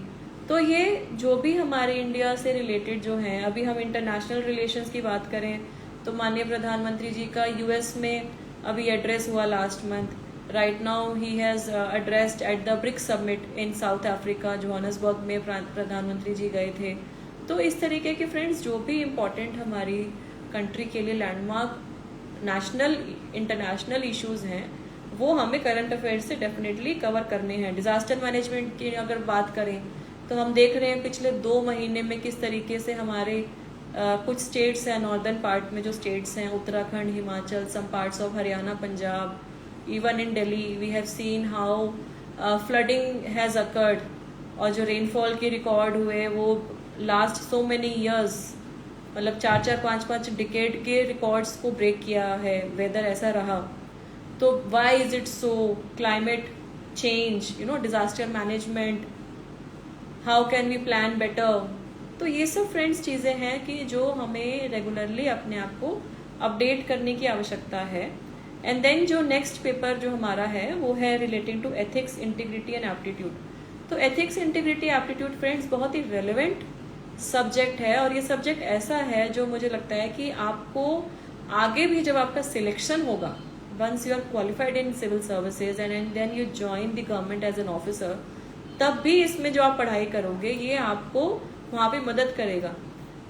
तो ये जो भी हमारे इंडिया से रिलेटेड जो हैं, अभी हम इंटरनेशनल रिलेशंस की बात करें तो माननीय प्रधानमंत्री जी का यूएस में अभी एड्रेस हुआ लास्ट मंथ। राइट नाउ ही has addressed at the BRICS summit in South Africa, Johannesburg में प्रधानमंत्री जी गए थे। तो इस तरीके के फ्रेंड्स जो भी इम्पोर्टेंट हमारी कंट्री के लिए लैंडमार्क नेशनल इंटरनेशनल इश्यूज हैं वो हमें करंट अफेयर्स से डेफिनेटली कवर करने हैं। डिजास्टर मैनेजमेंट की अगर बात करें तो हम देख रहे हैं पिछले 2 महीने में किस तरीके से हमारे कुछ स्टेट्स हैं, नॉर्दर्न पार्ट में जो स्टेट्स हैं, Uttarakhand, Himachal, some parts of Haryana, Punjab, even in Delhi we have seen how flooding has occurred, और जो रेनफॉल के रिकॉर्ड हुए वो लास्ट सो मेनी ईयर्स, मतलब 4-4, 5-5 डिकेड के रिकॉर्ड्स को ब्रेक किया है। वेदर ऐसा रहा तो why is it so, climate change, disaster management, how can we plan better. तो ये सब फ्रेंड्स चीज़ें हैं कि जो हमें रेगुलरली अपने आप को अपडेट करने की आवश्यकता है। एंड देन जो नेक्स्ट पेपर जो हमारा है वो है relating to ethics, integrity and aptitude. तो एथिक्स, इंटीग्रिटी, एप्टीट्यूड फ्रेंड्स बहुत ही रेलिवेंट सब्जेक्ट है, और ये सब्जेक्ट ऐसा है जो मुझे लगता है कि आपको आगे भी जब आपका सिलेक्शन होगा, once you are qualified in civil services and then you join the government as an officer, तब भी इसमें जो आप पढ़ाई करोगे ये आपको वहाँ पे मदद करेगा।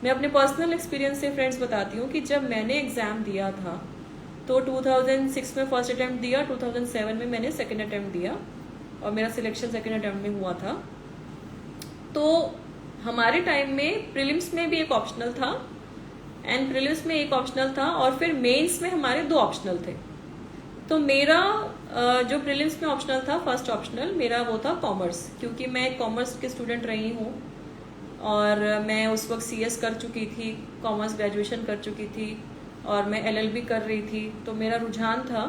मैं अपने पर्सनल एक्सपीरियंस से फ्रेंड्स बताती हूँ कि जब मैंने एग्जाम दिया था तो 2006 में फर्स्ट अटेम्प्ट दिया, 2007 में मैंने सेकेंड अटेम्प्ट दिया और मेरा सिलेक्शन सेकेंड अटेम्प्ट में हुआ था। तो हमारे टाइम में प्रीलिम्स में भी एक ऑप्शनल था, एंड प्रीलिम्स में एक ऑप्शनल था और फिर मेंस में हमारे 2 ऑप्शनल थे। तो मेरा जो प्रीलिम्स में ऑप्शनल था, फर्स्ट ऑप्शनल मेरा वो था कॉमर्स, क्योंकि मैं कॉमर्स की स्टूडेंट रही हूँ और मैं उस वक्त CS कर चुकी थी, कॉमर्स ग्रेजुएशन कर चुकी थी और मैं LLB कर रही थी, तो मेरा रुझान था।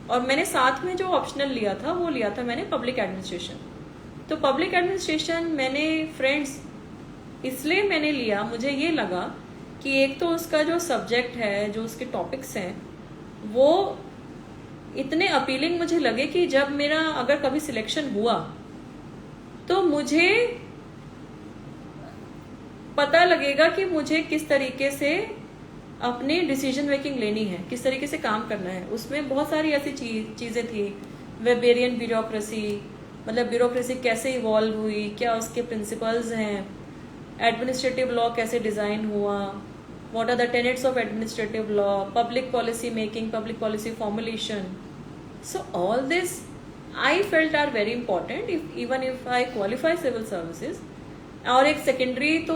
और मैंने साथ में जो ऑप्शनल लिया था वो लिया था मैंने पब्लिक एडमिनिस्ट्रेशन। तो पब्लिक एडमिनिस्ट्रेशन मैंने फ्रेंड्स इसलिए मैंने लिया, मुझे ये लगा कि एक तो उसका जो सब्जेक्ट है, जो उसके टॉपिक्स हैं वो इतने अपीलिंग मुझे लगे कि जब मेरा अगर कभी सिलेक्शन हुआ तो मुझे पता लगेगा कि मुझे किस तरीके से अपनी डिसीजन मेकिंग लेनी है, किस तरीके से काम करना है। उसमें बहुत सारी ऐसी चीजें थी, वेबेरियन ब्यूरोक्रेसी, मतलब ब्यूरोक्रेसी कैसे इवॉल्व हुई, क्या उसके प्रिंसिपल्स हैं, एडमिनिस्ट्रेटिव लॉ कैसे डिजाइन हुआ, what are the tenets of administrative law, public policy making, public policy formulation. So all this I felt are very important even if I qualify civil services. और एक secondary तो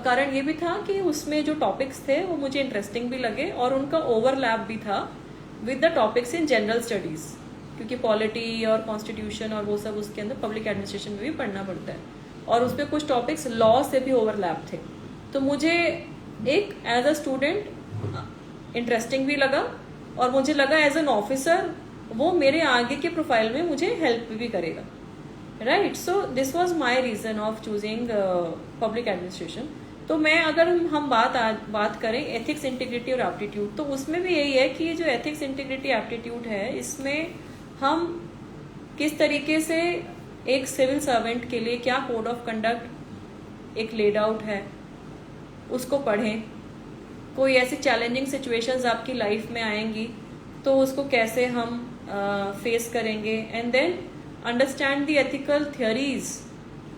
कारण ये भी था कि उसमें जो टॉपिक्स थे वो मुझे इंटरेस्टिंग भी लगे और उनका ओवरलैप भी था with the topics in general studies, क्योंकि पॉलिटी और कॉन्स्टिट्यूशन और वो सब उसके अंदर पब्लिक एडमिनिस्ट्रेशन में भी पढ़ना पड़ता है, और उसमें कुछ टॉपिक्स लॉ से भी ओवरलैप थे। तो मुझे एक एज अ स्टूडेंट इंटरेस्टिंग भी लगा और मुझे लगा एज एन ऑफिसर वो मेरे आगे के प्रोफाइल में मुझे हेल्प भी करेगा, right. So this was my reason of choosing public administration. तो मैं अगर हम बात करें एथिक्स, इंटीग्रिटी और एप्टीट्यूड, तो उसमें भी यही है कि जो एथिक्स, इंटीग्रिटी, एप्टीट्यूड है इसमें हम किस तरीके से एक सिविल सर्वेंट के लिए क्या कोड ऑफ कंडक्ट एक लेड आउट है उसको पढ़ें। कोई ऐसी चैलेंजिंग सिचुएशंस आपकी लाइफ में आएंगी तो उसको कैसे हम फेस करेंगे, and then understand the ethical theories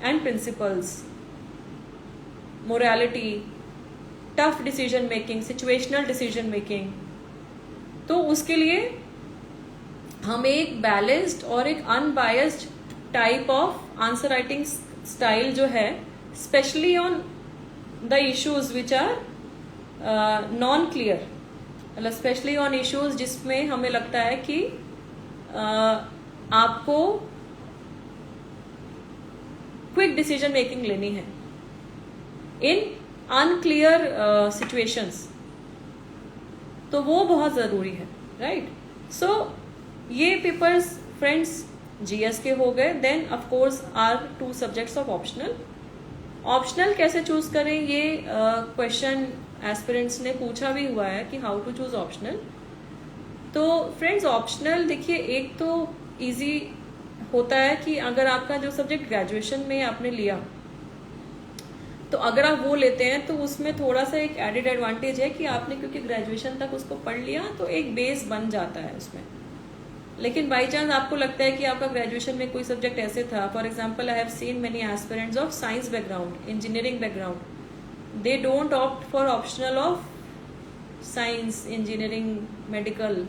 and principles, morality, tough decision making, situational decision making. तो उसके लिए हम एक बैलेंस्ड और एक unbiased type of answer writing style जो है, specially on the issues which are non clear, मतलब स्पेशली ऑन इश्यूज जिसमें हमें लगता है कि आपको क्विक डिसीजन मेकिंग लेनी है। इन अनक्लियर सिचुएशंस, तो वो बहुत ज़रूरी है, राइट। सो ये पेपर्स फ्रेंड्स जीएस के हो गए। Then of course are 2 subjects of optional. Optional कैसे चूज करें, ये क्वेश्चन एस्पिरेंट्स ने पूछा भी हुआ है कि हाउ टू चूज ऑप्शनल। तो फ्रेंड्स ऑप्शनल देखिए, एक तो इजी होता है कि अगर आपका जो सब्जेक्ट ग्रेजुएशन में आपने लिया, तो अगर आप वो लेते हैं तो उसमें थोड़ा सा एक एडेड एडवांटेज है कि आपने क्योंकि ग्रेजुएशन तक उसको पढ़ लिया तो एक बेस बन जाता है उसमें। लेकिन बाई चांस आपको लगता है कि आपका ग्रेजुएशन में कोई सब्जेक्ट ऐसे था, for example I have seen many aspirants of science background, engineering background, they don't opt for optional of science, engineering, medical,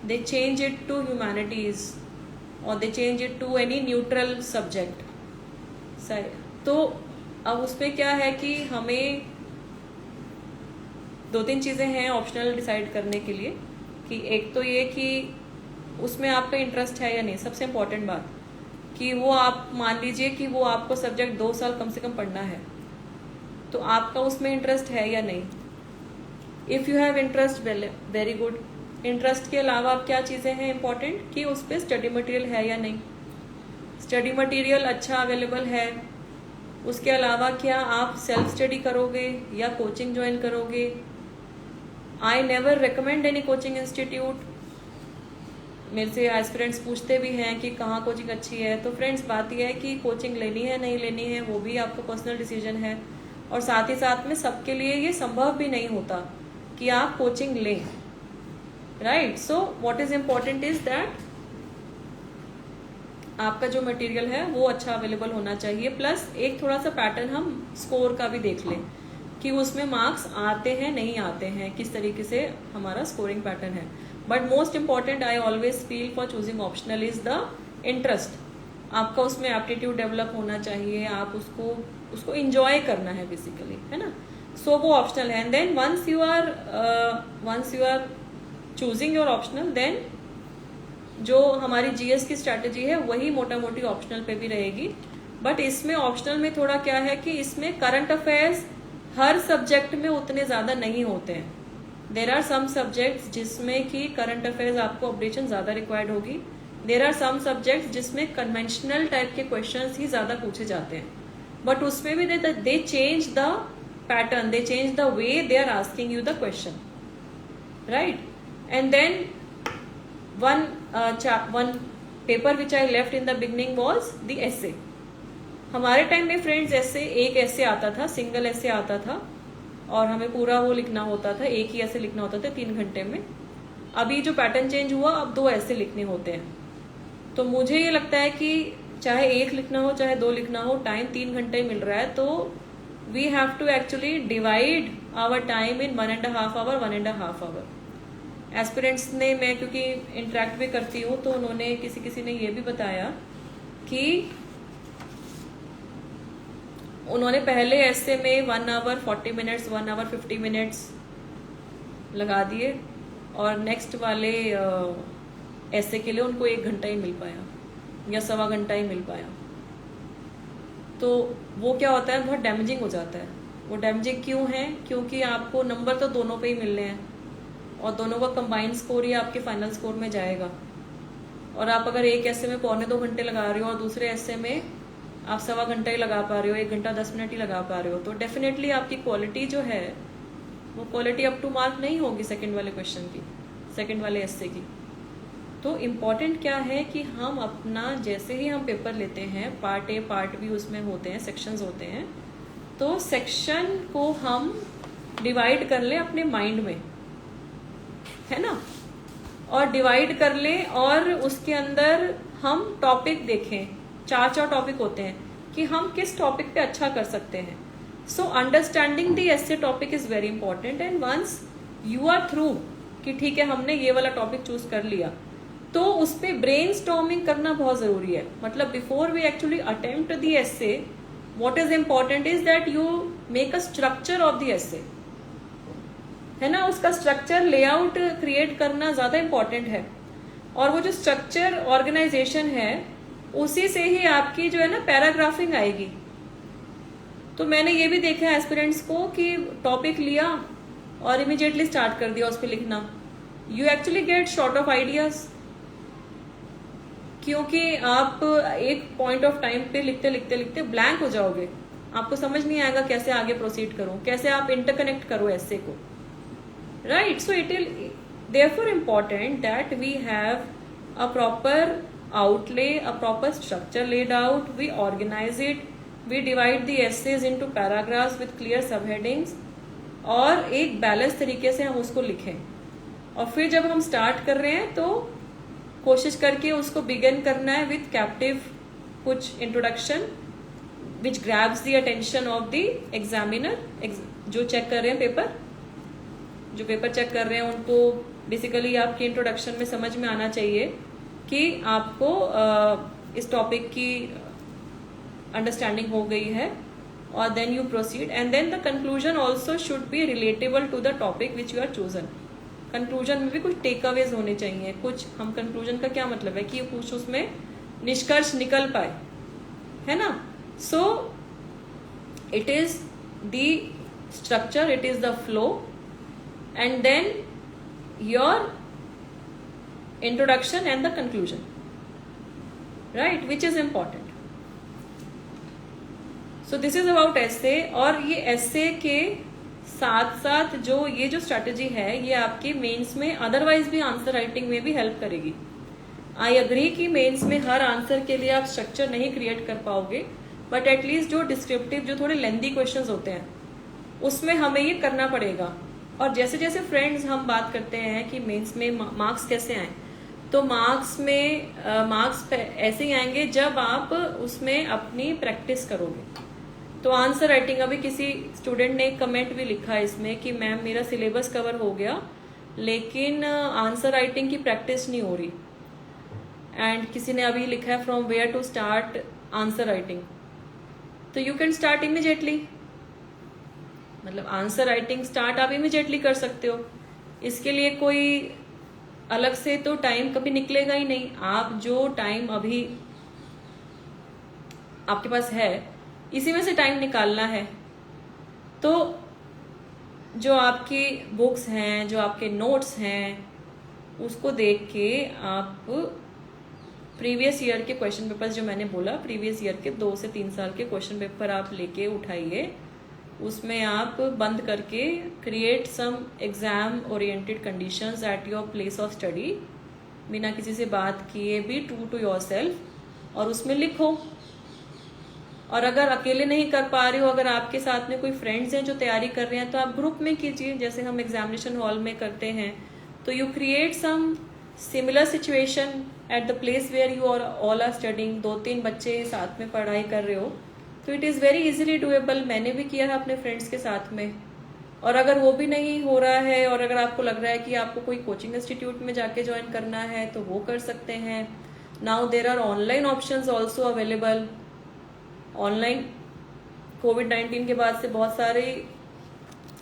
they change it to humanities or they change it to any neutral subject। तो अब उसमें क्या है कि हमें 2-3 चीज़ें हैं optional decide करने के लिए, कि एक तो ये कि उसमें आपका इंटरेस्ट है या नहीं। सबसे इम्पोर्टेंट बात कि वो आप मान लीजिए कि वो आपको सब्जेक्ट 2 साल कम से कम पढ़ना है, तो आपका उसमें इंटरेस्ट है या नहीं। If you have interest, very good. Interest के अलावा अब क्या चीज़ें हैं इंपॉर्टेंट, कि उस पर स्टडी मटेरियल है या नहीं, स्टडी मटेरियल अच्छा अवेलेबल है। उसके अलावा क्या आप सेल्फ स्टडी करोगे या कोचिंग ज्वाइन करोगे। I never recommend any coaching institute. मेरे से एस्पिरेंट्स पूछते भी हैं कि कहाँ कोचिंग अच्छी है। तो फ्रेंड्स बात यह है कि कोचिंग लेनी है नहीं लेनी है वो भी आपका पर्सनल डिसीजन है, और साथ ही साथ में सबके लिए ये संभव भी नहीं होता कि आप कोचिंग लें, right. So what is important is that आपका जो मटेरियल है वो अच्छा अवेलेबल होना चाहिए, प्लस एक थोड़ा सा पैटर्न हम स्कोर का भी देख लें कि उसमें मार्क्स आते हैं नहीं आते हैं, किस तरीके से हमारा स्कोरिंग पैटर्न है। But most important I always feel for choosing optional is the interest. आपका उसमें एप्टीट्यूड डेवलप होना चाहिए, आप उसको इंजॉय करना है बेसिकली, है ना। सो वो ऑप्शनल है। And then once you are choosing your optional, then जो हमारी जीएस की स्ट्रैटेजी है वही मोटा मोटी ऑप्शनल पे भी रहेगी। बट इसमें ऑप्शनल में थोड़ा क्या है कि इसमें करंट अफेयर्स हर सब्जेक्ट में उतने ज्यादा नहीं होते हैं। देर आर सम सब्जेक्ट्स जिसमें कि करंट अफेयर्स आपको अपडेशन ज्यादा रिक्वायर्ड होगी। देर आर सम सब्जेक्ट्स जिसमें कन्वेंशनल टाइप के क्वेश्चंस ही ज्यादा पूछे जाते हैं, बट उसमें भी they change the pattern, they change the way they are asking you the question, right. And then one paper which I left in the beginning was the essay। हमारे time में friends एक ऐसे आता था, single ऐसे आता था, और हमें पूरा वो लिखना होता था, एक ही ऐसे लिखना होता था 3 घंटे में। अभी जो पैटर्न चेंज हुआ, अब 2 ऐसे लिखने होते हैं। तो मुझे ये लगता है कि चाहे 1 लिखना हो चाहे 2 लिखना हो, टाइम 3 घंटे मिल रहा है, तो we have to actually divide our time in 1.5 hour 1.5 hour. Aspirants ने, मैं क्योंकि इंटरेक्ट भी करती हूँ, तो उन्होंने किसी ने ये भी बताया कि उन्होंने पहले ऐसे में 1 आवर 40 मिनट्स 1 आवर 50 मिनट्स लगा दिए, और नेक्स्ट वाले ऐसे के लिए उनको 1 घंटा ही मिल पाया या 1.25 घंटा ही मिल पाया। तो वो क्या होता है, बहुत डैमेजिंग हो जाता है। वो डैमेजिंग क्यों है, क्योंकि आपको नंबर तो दोनों पे ही मिलने हैं, और दोनों का कंबाइंड स्कोर ही आपके फाइनल स्कोर में जाएगा। और आप अगर एक ऐसे में 1.25 घंटे लगा रहे हो और दूसरे ऐसे में आप 1.25 घंटा ही लगा पा रहे हो, 1 घंटा 10 मिनट ही लगा पा रहे हो, तो डेफिनेटली आपकी क्वालिटी जो है वो क्वालिटी अप टू मार्क नहीं होगी सेकंड वाले क्वेश्चन की, सेकंड वाले ऐसे की। तो इम्पॉर्टेंट क्या है कि हम अपना, जैसे ही हम पेपर लेते हैं, पार्ट ए पार्ट बी उसमें होते हैं, सेक्शंस होते हैं, तो सेक्शन को हम डिवाइड कर लें अपने माइंड में, है ना, और डिवाइड कर लें, और उसके अंदर हम टॉपिक देखें। 4 टॉपिक होते हैं कि हम किस टॉपिक पे अच्छा कर सकते हैं। So understanding the essay topic is very important. And once you are through कि ठीक है हमने ये वाला टॉपिक चूज कर लिया, तो उस पर ब्रेनस्टॉर्मिंग करना बहुत जरूरी है। मतलब before we actually attempt the essay, what is important is that you make a structure of the essay, है ना। उसका स्ट्रक्चर लेआउट क्रिएट करना ज्यादा इंपॉर्टेंट है, और वो जो स्ट्रक्चर ऑर्गेनाइजेशन है उसी से ही आपकी जो है ना पैराग्राफिंग आएगी। तो मैंने ये भी देखा एस्पिरेंट्स को कि टॉपिक लिया और इमिडिएटली स्टार्ट कर दिया उस पर लिखना, you actually get short of ideas, क्योंकि आप एक पॉइंट ऑफ टाइम पे लिखते लिखते लिखते ब्लैंक हो जाओगे, आपको समझ नहीं आएगा कैसे आगे प्रोसीड करो, कैसे आप इंटरकनेक्ट करो ऐसे को, right. So it is therefore important that we have a proper outlay, a proper structure laid out, we organize it, we divide the essays into paragraphs with clear subheadings, और एक balance तरीके से हम उसको लिखें। और फिर जब हम स्टार्ट कर रहे हैं तो कोशिश करके उसको बिगिन करना है विथ कैप्टिव कुछ introduction which grabs the attention of the examiner, जो चेक कर रहे हैं पेपर, जो पेपर चेक कर रहे हैं उनको बेसिकली आपके इंट्रोडक्शन में समझ में आना चाहिए कि आपको इस टॉपिक की अंडरस्टैंडिंग हो गई है, और then you proceed, and then the conclusion also should be relatable to the topic which you are chosen. Conclusion में भी कुछ टेक अवेज होने चाहिए, कुछ हम कंक्लूजन का क्या मतलब है कि कुछ उसमें निष्कर्ष निकल पाए, है ना। So it is the structure, it is the flow, and then your introduction and the conclusion, right, which is important. So this is about essay, और ये essay के साथ साथ जो ये जो स्ट्रैटेजी है ये आपके मेंस में अदरवाइज भी आंसर राइटिंग में भी हेल्प करेगी। आई अग्री कि मेंस में हर आंसर के लिए आप स्ट्रक्चर नहीं क्रिएट कर पाओगे, बट एटलीस्ट जो डिस्क्रिप्टिव जो थोड़े लेंथी क्वेश्चंस होते हैं उसमें हमें ये करना पड़ेगा। और जैसे जैसे फ्रेंड्स हम बात करते हैं कि मेंस में मार्क्स कैसे आए, तो मार्क्स ऐसे ही आएंगे जब आप उसमें अपनी प्रैक्टिस करोगे। तो आंसर राइटिंग, अभी किसी स्टूडेंट ने एक कमेंट भी लिखा है इसमें कि मैम मेरा सिलेबस कवर हो गया लेकिन आंसर राइटिंग की प्रैक्टिस नहीं हो रही, एंड किसी ने अभी लिखा है from where to start answer writing. तो यू कैन स्टार्ट इमीडिएटली, मतलब आंसर राइटिंग स्टार्ट आप इमीडिएटली कर सकते हो। इसके लिए कोई अलग से तो टाइम कभी निकलेगा ही नहीं, आप जो टाइम अभी आपके पास है इसी में से टाइम निकालना है। तो जो आपकी बुक्स हैं, जो आपके नोट्स हैं, उसको देख के आप प्रीवियस ईयर के क्वेश्चन पेपर, जो मैंने बोला प्रीवियस ईयर के 2 से 3 साल के क्वेश्चन पेपर आप लेके उठाइए, उसमें आप बंद करके create some exam oriented conditions at your place of study, बिना किसी से बात किए, be true to your self, और उसमें लिखो। और अगर अकेले नहीं कर पा रहे हो, अगर आपके साथ में कोई फ्रेंड्स हैं जो तैयारी कर रहे हैं, तो आप ग्रुप में कीजिए, जैसे हम एग्जामिनेशन हॉल में करते हैं। तो you create some similar situation at the place where you all are studying. 2-3 बच्चे साथ में पढ़ाई कर रहे हो तो it is very easily doable. मैंने भी किया है अपने फ्रेंड्स के साथ में। और अगर वो भी नहीं हो रहा है, और अगर आपको लग रहा है कि आपको कोई कोचिंग इंस्टीट्यूट में जाके ज्वाइन करना है, तो वो कर सकते हैं। Now there are online options also available. Online कोविड-19 के बाद से बहुत सारे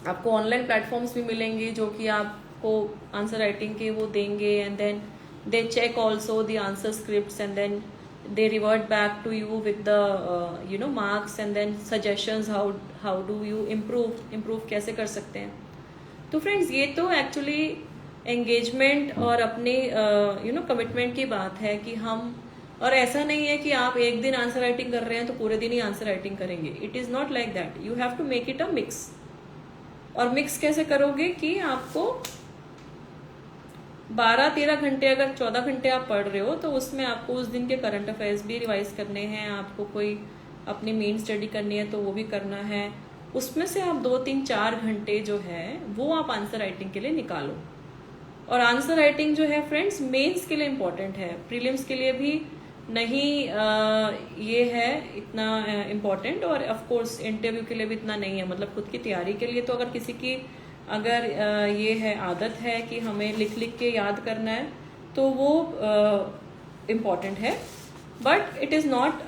आपको ऑनलाइन प्लेटफॉर्म्स भी मिलेंगे जो कि आपको आंसर राइटिंग के वो देंगे, and then they check also the answer scripts, and then they revert back to you with the marks and then suggestions how do you improve कैसे कर सकते हैं। तो फ्रेंड्स ये तो एक्चुअली एंगेजमेंट और अपने कमिटमेंट की बात है कि हम, और ऐसा नहीं है कि आप एक दिन आंसर राइटिंग कर रहे हैं तो पूरे दिन ही आंसर राइटिंग करेंगे। It is not like that, you have to make it a mix. और मिक्स कैसे करोगे कि आपको 12-13 घंटे, अगर 14 घंटे आप पढ़ रहे हो तो उसमें आपको उस दिन के करंट अफेयर्स भी रिवाइज करने हैं, आपको कोई अपनी मेन स्टडी करनी है तो वो भी करना है। उसमें से आप 2-3-4 घंटे जो है वो आप आंसर राइटिंग के लिए निकालो। और आंसर राइटिंग जो है फ्रेंड्स मेंस के लिए इम्पोर्टेंट है, प्रीलिम्स के लिए भी नहीं ये है इतना इम्पोर्टेंट, और ऑफ कोर्स इंटरव्यू के लिए भी इतना नहीं है। मतलब खुद की तैयारी के लिए तो अगर किसी की ये है आदत है कि हमें लिख लिख के याद करना है तो वो इम्पॉर्टेंट है, but it is not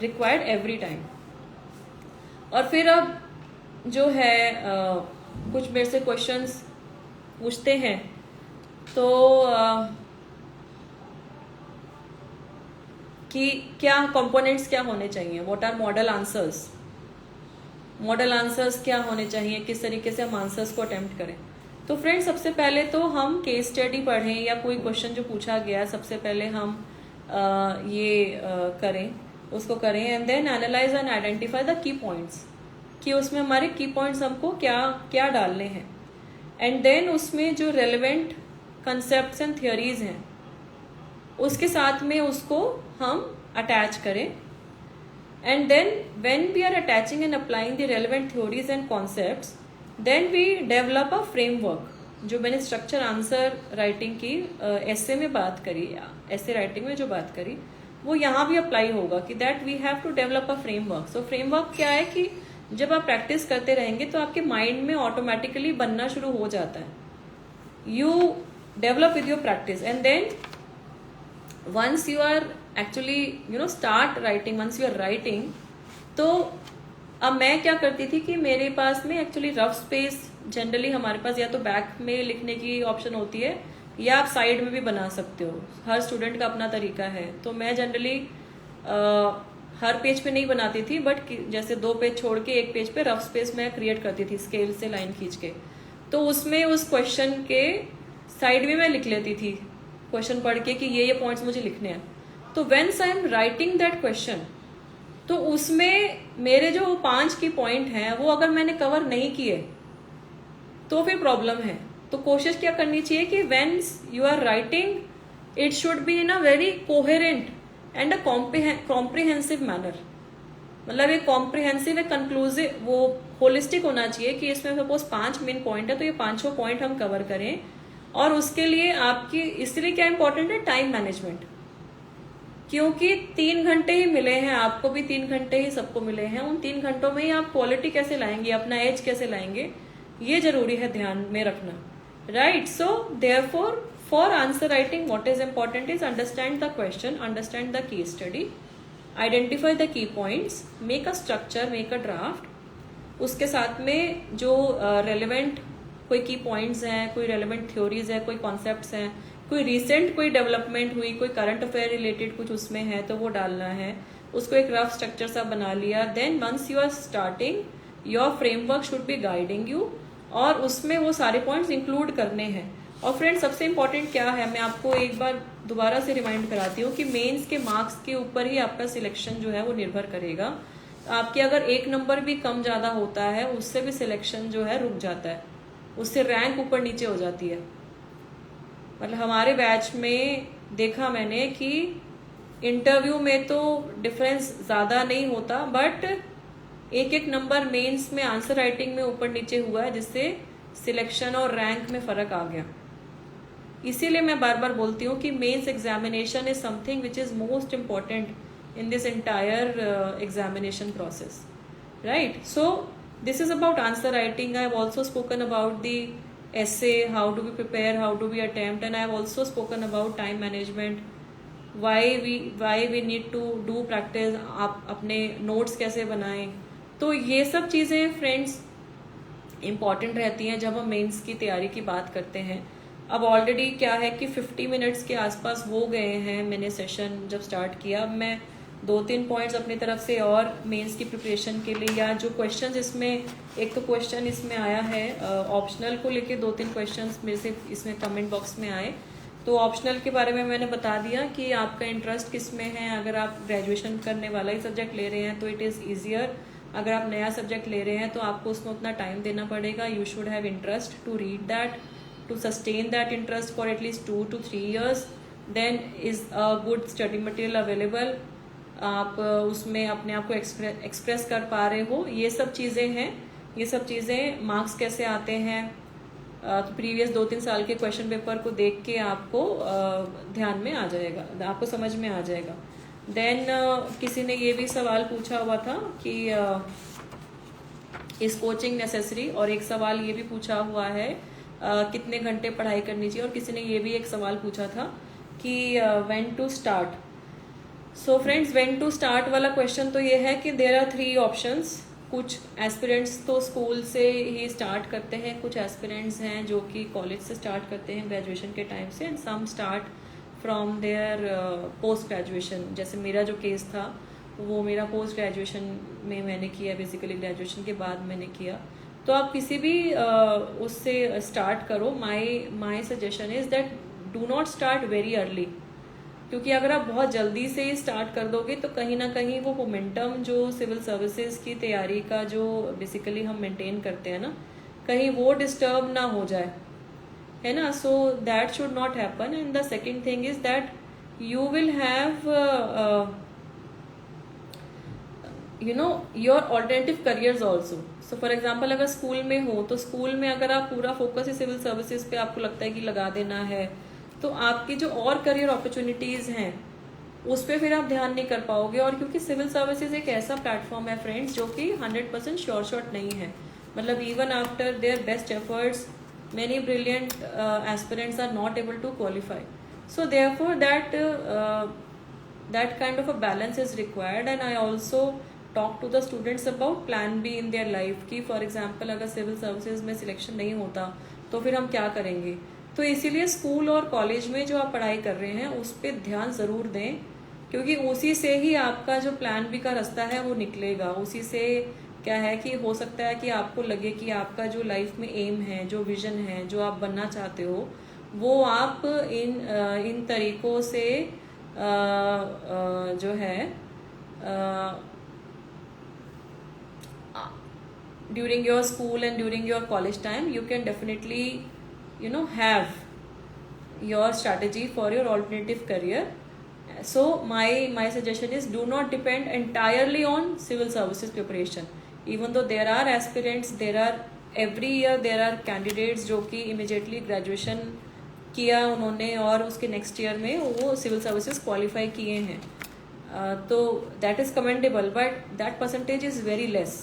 required every time. और फिर अब जो है कुछ मेरे से क्वेश्चंस पूछते हैं, तो कि क्या कंपोनेंट्स क्या होने चाहिए, what are model answers. Model answers क्या होने चाहिए, किस तरीके से हम आंसर्स को अटेम्प्ट करें। तो फ्रेंड्स, सबसे पहले तो हम केस स्टडी पढ़ें या कोई क्वेश्चन जो पूछा गया सबसे पहले हम करें, उसको करें, and then analyse and identify the key points, कि उसमें हमारे की पॉइंट्स हमको क्या क्या डालने हैं, एंड देन उसमें जो रेलेवेंट कंसेप्ट्स एंड थियोरीज हैं उसके साथ में उसको हम अटैच करें, and then when we are attaching and applying the relevant theories and concepts, then we develop a framework। जो मैंने स्ट्रक्चर आंसर राइटिंग की ऐसे में बात करी, ऐसे राइटिंग में जो बात करी वो यहाँ भी अप्लाई होगा कि that we have to develop a framework. So framework क्या है कि जब आप प्रैक्टिस करते रहेंगे तो आपके माइंड में ऑटोमेटिकली बनना शुरू हो जाता है। You develop with your practice, and then once you are actually start writing, once you are writing, तो अब मैं क्या करती थी कि मेरे पास में एक्चुअली रफ स्पेस जनरली हमारे पास या तो बैक में लिखने की ऑप्शन होती है या आप साइड में भी बना सकते हो, हर स्टूडेंट का अपना तरीका है। तो मैं जनरली हर पेज पे नहीं बनाती थी, बट जैसे 2 पेज छोड़ के 1 पेज पे रफ स्पेस मैं क्रिएट करती थी स्केल से लाइन खींच के, तो उसमें उस क्वेश्चन के साइड में मैं लिख लेती थी क्वेश्चन पढ़ के कि ये पॉइंट्स मुझे लिखने हैं। तो whence I am writing that question, तो उसमें मेरे जो 5 की पॉइंट हैं वो अगर मैंने कवर नहीं किए तो फिर प्रॉब्लम है। तो कोशिश क्या करनी चाहिए कि whence you are writing it should be in a very coherent and a comprehensive manner, मतलब एक कॉम्प्रिहेंसिव, एक कंक्लूसिव, वो होलिस्टिक होना चाहिए कि इसमें सपोज 5 मेन पॉइंट है तो ये 5 पॉइंट हम कवर करें। और उसके लिए आपकी इसलिए क्या इंपॉर्टेंट है, टाइम मैनेजमेंट, क्योंकि 3 घंटे ही मिले हैं आपको भी, 3 घंटे ही सबको मिले हैं। उन 3 घंटों में ही आप क्वालिटी कैसे लाएंगे, अपना एज कैसे लाएंगे, ये जरूरी है ध्यान में रखना, right. So therefore for answer writing what is important is understand the question, understand the key study, identify the key points, make a structure, make a draft. उसके साथ में जो रेलिवेंट कोई की पॉइंट्स हैं, कोई रेलेवेंट थ्योरीज है, कोई कॉन्सेप्ट्स हैं, कोई रिसेंट कोई डेवलपमेंट हुई, कोई करंट अफेयर रिलेटेड कुछ उसमें है तो वो डालना है, उसको एक रफ स्ट्रक्चर सा बना लिया। Then once you are starting, your framework should be guiding you, और उसमें वो सारे पॉइंट्स इंक्लूड करने हैं। और फ्रेंड्स, सबसे इंपॉर्टेंट क्या है, मैं आपको एक बार दोबारा से रिमाइंड कराती हूँ कि मेंस के मार्क्स के ऊपर ही आपका सिलेक्शन जो है वो निर्भर करेगा। आपके अगर 1 नंबर भी कम ज्यादा होता है उससे भी सिलेक्शन जो है रुक जाता है, उससे रैंक ऊपर नीचे हो जाती है। मतलब हमारे बैच में देखा मैंने कि इंटरव्यू में तो डिफरेंस ज़्यादा नहीं होता, बट 1-1 नंबर मेंस में आंसर राइटिंग में ऊपर नीचे हुआ है, जिससे सिलेक्शन और रैंक में फ़र्क आ गया। इसीलिए मैं बार बार बोलती हूँ कि mains examination is something which is most important in this entire examination process, right. So this is about answer writing. I have also spoken about the essay, how do we prepare, how do we attempt, and I have also spoken about time management, why we need to do practice, आप अपने notes कैसे बनाएं। तो ये सब चीज़ें friends important रहती हैं जब हम मेंस की तैयारी की बात करते हैं। अब ऑलरेडी क्या है कि 50 मिनट्स के आसपास हो गए हैं, मैंने सेशन जब स्टार्ट किया। अब मैं 2-3 पॉइंट्स अपनी तरफ से और मेंस की प्रिपरेशन के लिए, या जो क्वेश्चंस इसमें, एक तो क्वेश्चन इसमें आया है ऑप्शनल को लेके, 2-3 क्वेश्चंस मेरे से इसमें कमेंट बॉक्स में आए। तो ऑप्शनल के बारे में मैंने बता दिया कि आपका इंटरेस्ट किस में है। अगर आप ग्रेजुएशन करने वाला ही सब्जेक्ट ले रहे हैं तो इट इज़ ईजियर, अगर आप नया सब्जेक्ट ले रहे हैं तो आपको उसमें उतना टाइम देना पड़ेगा। You should have interest to read that, to sustain that interest for at least 2 to 3 years, then is a good study material available. आप उसमें अपने आप को एक्सप्रेस कर पा रहे हो, ये सब चीज़ें हैं। ये सब चीज़ें, मार्क्स कैसे आते हैं, तो प्रीवियस 2-3 साल के क्वेश्चन पेपर को देख के आपको ध्यान में आ जाएगा, आपको समझ में आ जाएगा। देन किसी ने ये भी सवाल पूछा हुआ था कि इस कोचिंग नेसेसरी, और एक सवाल ये भी पूछा हुआ है कितने घंटे पढ़ाई करनी चाहिए, और किसी ने ये भी एक सवाल पूछा था कि when to start. So friends, when to start वाला क्वेश्चन तो ये है कि देयर आर 3 ऑप्शंस। कुछ एस्पिरेंट्स तो स्कूल से ही स्टार्ट करते हैं, कुछ एस्पिरेंट्स हैं जो कि कॉलेज से स्टार्ट करते हैं ग्रेजुएशन के टाइम से, and some start from there post graduation. जैसे मेरा जो केस था वो मेरा पोस्ट ग्रेजुएशन में मैंने किया, बेसिकली ग्रेजुएशन के बाद मैंने किया। तो आप किसी भी उससे स्टार्ट करो। My suggestion is that do not start very early, क्योंकि अगर आप बहुत जल्दी से स्टार्ट कर दोगे तो कहीं ना कहीं वो मोमेंटम जो सिविल सर्विसेज की तैयारी का जो बेसिकली हम मेंटेन करते हैं ना, कहीं वो डिस्टर्ब ना हो जाए, है ना। So that should not happen. And the second thing is that you will have your alternative careers also. So for example अगर स्कूल में हो तो स्कूल में अगर आप पूरा फोकस ही सिविल सर्विसेज पे आपको लगता है कि लगा देना है, तो आपकी जो और करियर अपॉर्चुनिटीज हैं उस पर फिर आप ध्यान नहीं कर पाओगे। और क्योंकि सिविल सर्विसेज एक ऐसा प्लेटफॉर्म है फ्रेंड्स जो कि 100% श्योर शॉट नहीं है, मतलब even after their best efforts many brilliant aspirants are not able to qualify. So therefore that kind of a balance is required. And I also talk to the students about plan B in their life कि for example अगर civil services में selection नहीं होता तो फिर हम क्या करेंगे। तो इसीलिए स्कूल और कॉलेज में जो आप पढ़ाई कर रहे हैं उस पर ध्यान ज़रूर दें, क्योंकि उसी से ही आपका जो प्लान बी का रास्ता है वो निकलेगा। उसी से क्या है कि हो सकता है कि आपको लगे कि आपका जो लाइफ में एम है, जो विजन है, जो आप बनना चाहते हो, वो आप इन तरीकों से जो है during your school and during your college time you can definitely have your strategy for your alternative career. So my suggestion is do not depend entirely on civil services preparation. Even though there are aspirants, every year there are candidates जो कि immediately graduation किया उन्होंने और उसके next year में वो civil services qualify किए हैं, तो that is commendable, but that percentage is very less.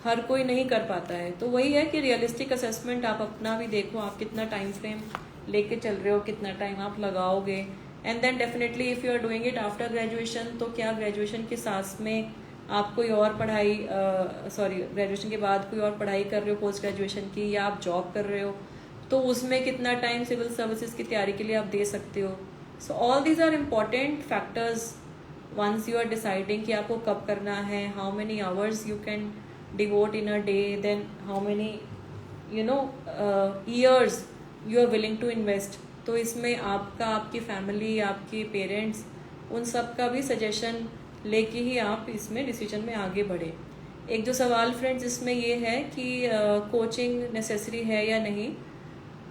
हर कोई नहीं कर पाता है। तो वही है कि रियलिस्टिक असेसमेंट आप अपना भी देखो, आप कितना टाइम फ्रेम लेके चल रहे हो, कितना टाइम आप लगाओगे। And then definitely if you are doing it after graduation, तो क्या ग्रेजुएशन के साथ में आप कोई और पढ़ाई ग्रेजुएशन के बाद कोई और पढ़ाई कर रहे हो पोस्ट ग्रेजुएशन की, या आप जॉब कर रहे हो, तो उसमें कितना टाइम सिविल सर्विसेज की तैयारी के लिए आप दे सकते हो। So all these are important factors once you are deciding कि आपको कब करना है, how many hours you can devote in a day, then how many years you are willing to invest. तो इसमें आपका, आपकी फैमिली, आपके पेरेंट्स, उन सब का भी सजेशन लेके ही आप इसमें डिसीजन में आगे बढ़े। एक जो सवाल फ्रेंड्स इसमें ये है कि कोचिंग नेसेसरी है या नहीं।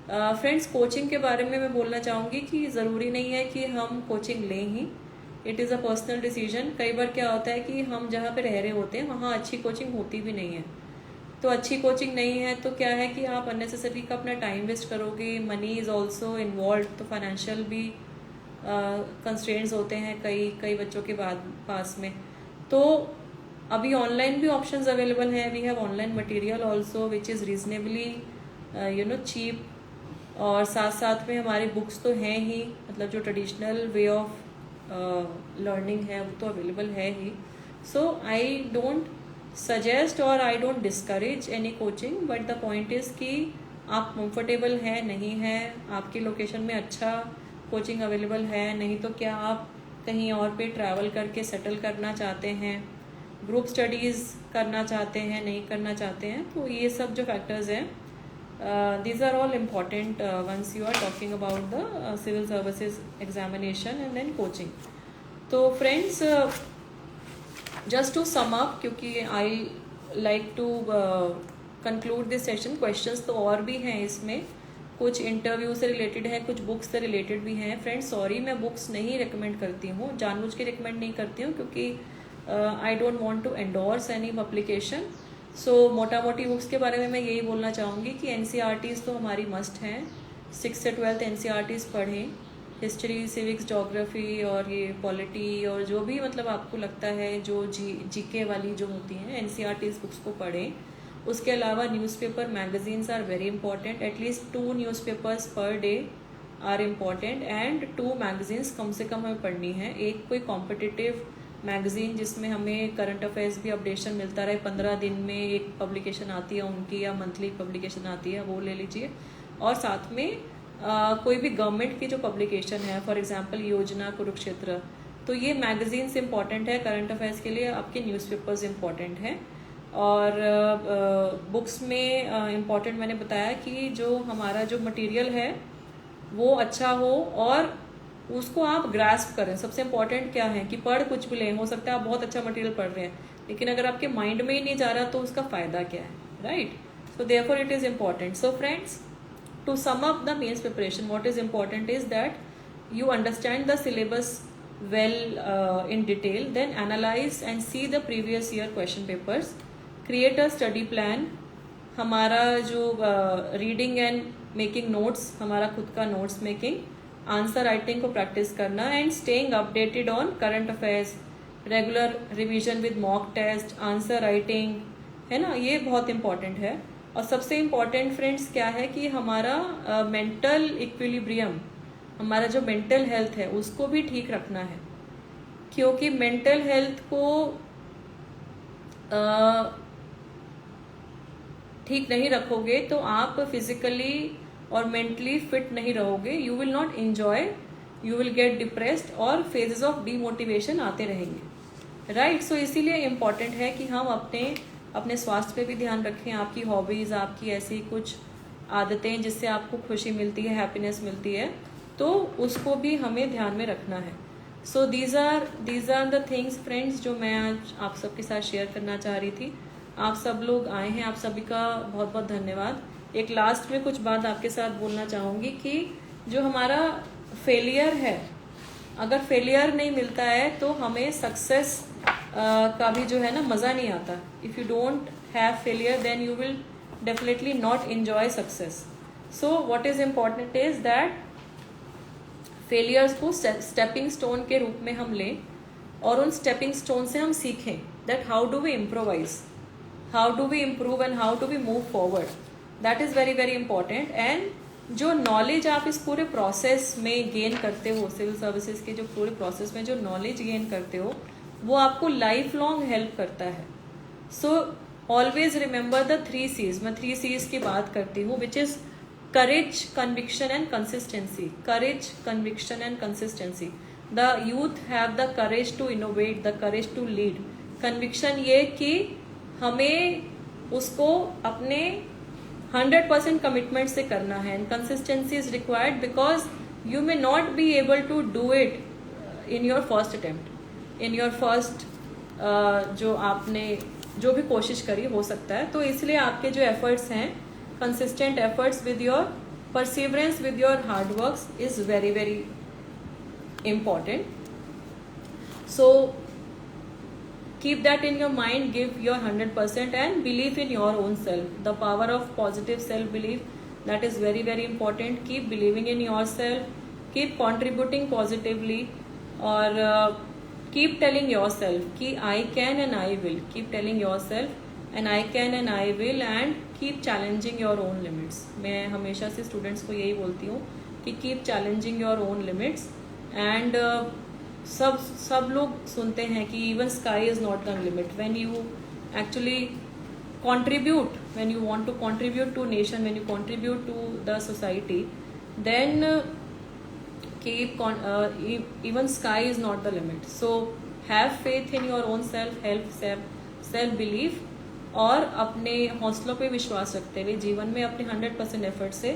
फ्रेंड्स कोचिंग के बारे में मैं बोलना चाहूँगी कि ज़रूरी नहीं है कि हम कोचिंग लें ही, it is a personal decision. कई बार क्या होता है कि हम जहाँ पे रह रहे होते हैं वहाँ अच्छी कोचिंग होती भी नहीं है, तो अच्छी कोचिंग नहीं है तो क्या है कि आप अननेसेसरी का अपना टाइम वेस्ट करोगे, मनी इज़ ऑल्सो इन्वॉल्व, तो फाइनेंशियल भी कंस्ट्रेंट्स होते हैं कई बच्चों के पास में। तो अभी ऑनलाइन भी ऑप्शंस अवेलेबल हैं, we have online material also which is reasonably cheap, और साथ साथ में हमारे बुक्स तो हैं ही, मतलब जो ट्रेडिशनल वे ऑफ लर्निंग है वो तो अवेलेबल है ही। सो आई डोंट सजेस्ट और I don't discourage any coaching, but the point is कि आप कंफर्टेबल है नहीं है, आपकी लोकेशन में अच्छा कोचिंग अवेलेबल है नहीं, तो क्या आप कहीं और पे ट्रैवल करके सेटल करना चाहते हैं, ग्रुप स्टडीज़ करना चाहते हैं, नहीं करना चाहते हैं, तो ये सब जो फैक्टर्स हैं these are all important once you are talking about the civil services examination and then coaching. तो friends just to sum up, क्योंकि I like to conclude this session, questions तो और भी हैं इसमें, कुछ इंटरव्यू से रिलेटेड है, कुछ बुक्स से रिलेटेड भी हैं। फ्रेंड्स सॉरी मैं बुक्स नहीं रिकमेंड करती हूँ, जानबूझ के रिकमेंड नहीं करती हूँ, क्योंकि I don't want to endorse any publication. So मोटा मोटी बुक्स के बारे में मैं यही बोलना चाहूँगी कि NCERTs तो हमारी मस्ट हैं, 6th से 12th NCERTs पढ़ें, हिस्ट्री, सिविक्स, जोग्राफी और ये पॉलिटी और जो भी मतलब आपको लगता है जो जीके वाली जो होती हैं NCERTs बुक्स को पढ़ें। उसके अलावा newspaper, magazines are very important, at least 2 newspapers per day are important and 2 magazines कम से कम हमें पढ़नी है। एक कोई कॉम्पिटिटिव मैगजीन जिसमें हमें करंट अफेयर्स भी अपडेशन मिलता रहे, 15 दिन में एक पब्लिकेशन आती है उनकी या मंथली पब्लिकेशन आती है, वो ले लीजिए। और साथ में कोई भी गवर्नमेंट की जो पब्लिकेशन है, फॉर एग्जांपल योजना, कुरुक्षेत्र, तो ये मैगजीन्स इम्पॉर्टेंट है करंट अफेयर्स के लिए, आपके न्यूज़पेपर्स इम्पॉर्टेंट हैं। और बुक्स में इम्पॉर्टेंट मैंने बताया कि जो हमारा जो मटेरियल है वो अच्छा हो और उसको आप ग्रास्प करें। सबसे इम्पॉर्टेंट क्या है कि पढ़ कुछ भी लें, हो सकता है आप बहुत अच्छा मटेरियल पढ़ रहे हैं लेकिन अगर आपके माइंड में ही नहीं जा रहा तो उसका फायदा क्या है, right? So therefore it is important. So friends, to sum up the mains preparation, what is important is that you understand the syllabus well in detail, then analyze and see the previous year question papers, create a study plan। हमारा जो reading and making notes, हमारा खुद का notes making, answer writing को practice करना and staying updated on current affairs, regular revision with mock test, answer writing, है ना, ये बहुत इंपॉर्टेंट है। और सबसे इम्पॉर्टेंट फ्रेंड्स क्या है कि हमारा मेंटल इक्विलिब्रियम, हमारा जो मेंटल हेल्थ है उसको भी ठीक रखना है, क्योंकि मेंटल हेल्थ को ठीक नहीं रखोगे तो आप फिजिकली और मेंटली फिट नहीं रहोगे, you will not enjoy, you will get depressed और फेजेस ऑफ डीमोटिवेशन आते रहेंगे, राइट? सो इसीलिए इम्पॉर्टेंट है कि हम अपने स्वास्थ्य पे भी ध्यान रखें। आपकी हॉबीज, आपकी ऐसी कुछ आदतें जिससे आपको खुशी मिलती है, हैप्पीनेस मिलती है, तो उसको भी हमें ध्यान में रखना है। So these are the things friends जो मैं आज आप सबके साथ शेयर करना चाह रही थी। आप सब लोग आए हैं, आप सभी का बहुत बहुत धन्यवाद। एक लास्ट में कुछ बात आपके साथ बोलना चाहूँगी कि जो हमारा फेलियर है, अगर फेलियर नहीं मिलता है तो हमें सक्सेस का भी जो है ना मज़ा नहीं आता। If you don't have failure then you will definitely not enjoy success. So what is important is that failures को स्टेपिंग स्टोन के रूप में हम लें और उन स्टेपिंग स्टोन से हम सीखें that how do we improvise, how do we improve and how do we move forward. That is very very important. And जो नॉलेज आप इस पूरे प्रोसेस में गेन करते हो, सिविल सर्विसेज के जो पूरे प्रोसेस में जो नॉलेज गेन करते हो वो आपको लाइफ लॉन्ग हेल्प करता है। So always remember the 3 C's। मैं 3 C's की बात करती हूँ, which is courage, conviction and consistency. Courage, conviction and consistency. The youth have the courage to innovate, the courage to lead. Conviction ये कि हमें उसको अपने 100% कमिटमेंट से करना है। And consistency is required because you may not be able to do it in your first attempt, in your first जो आपने जो भी कोशिश करी हो सकता है। तो इसलिए आपके जो एफर्ट्स हैं, consistent efforts with your perseverance, with your hard works is very very important. So keep that in your mind, give your 100% and believe in your own self. The power of positive self belief, that is very very important. Keep believing in yourself, keep contributing positively, और keep telling yourself कि I can and I will. Keep telling yourself and I can and I will, and keep challenging your own limits. मैं हमेशा से students को यही बोलती हूँ कि keep challenging your own limits। and सब लोग सुनते हैं कि even sky is not the limit. When you actually contribute, when you want to contribute to nation, when you contribute to the society, then even sky is not the limit. So have faith in your own self, self belief, और अपने हौसलों पे विश्वास रखते हुए जीवन में अपने 100% एफर्ट से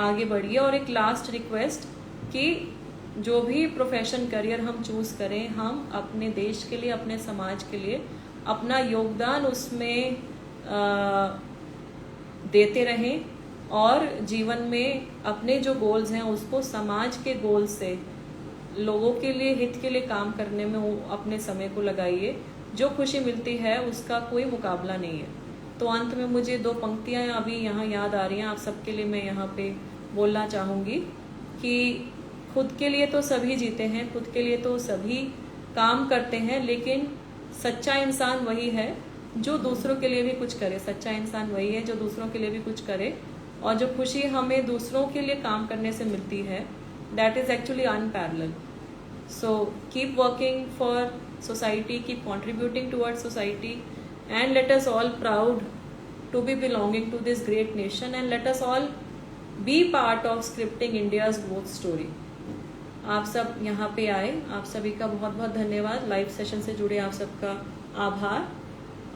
आगे बढ़िए। और एक लास्ट रिक्वेस्ट कि जो भी प्रोफेशन करियर हम चूज़ करें, हम अपने देश के लिए, अपने समाज के लिए अपना योगदान उसमें देते रहें और जीवन में अपने जो गोल्स हैं उसको समाज के गोल से, लोगों के लिए, हित के लिए काम करने में वो अपने समय को लगाइए। जो खुशी मिलती है उसका कोई मुकाबला नहीं है। तो अंत में मुझे 2 पंक्तियां अभी यहाँ याद आ रही हैं, आप सबके लिए मैं यहाँ पे बोलना चाहूँगी कि खुद के लिए तो सभी जीते हैं, खुद के लिए तो सभी काम करते हैं, लेकिन सच्चा इंसान वही है जो दूसरों के लिए भी कुछ करे। सच्चा इंसान वही है जो दूसरों के लिए भी कुछ करे, और जो खुशी हमें दूसरों के लिए काम करने से मिलती है, that is actually unparalleled. So keep working for society, keep contributing towards society, and let us all proud to be belonging to this great nation, and let us all be part of scripting India's growth story. आप सब यहाँ पे आए, आप सभी का बहुत बहुत धन्यवाद। लाइव सेशन से जुड़े आप सबका आभार।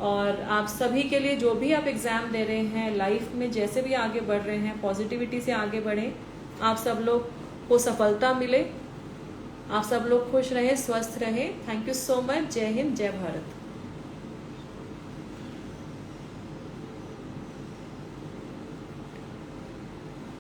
और आप सभी के लिए जो भी आप एग्ज़ाम दे रहे हैं, लाइफ में जैसे भी आगे बढ़ रहे हैं, पॉजिटिविटी से आगे बढ़ें। आप सब लोग को सफलता मिले, आप सब लोग खुश रहें, स्वस्थ रहें। Thank you so much. जय हिंद, जय भारत।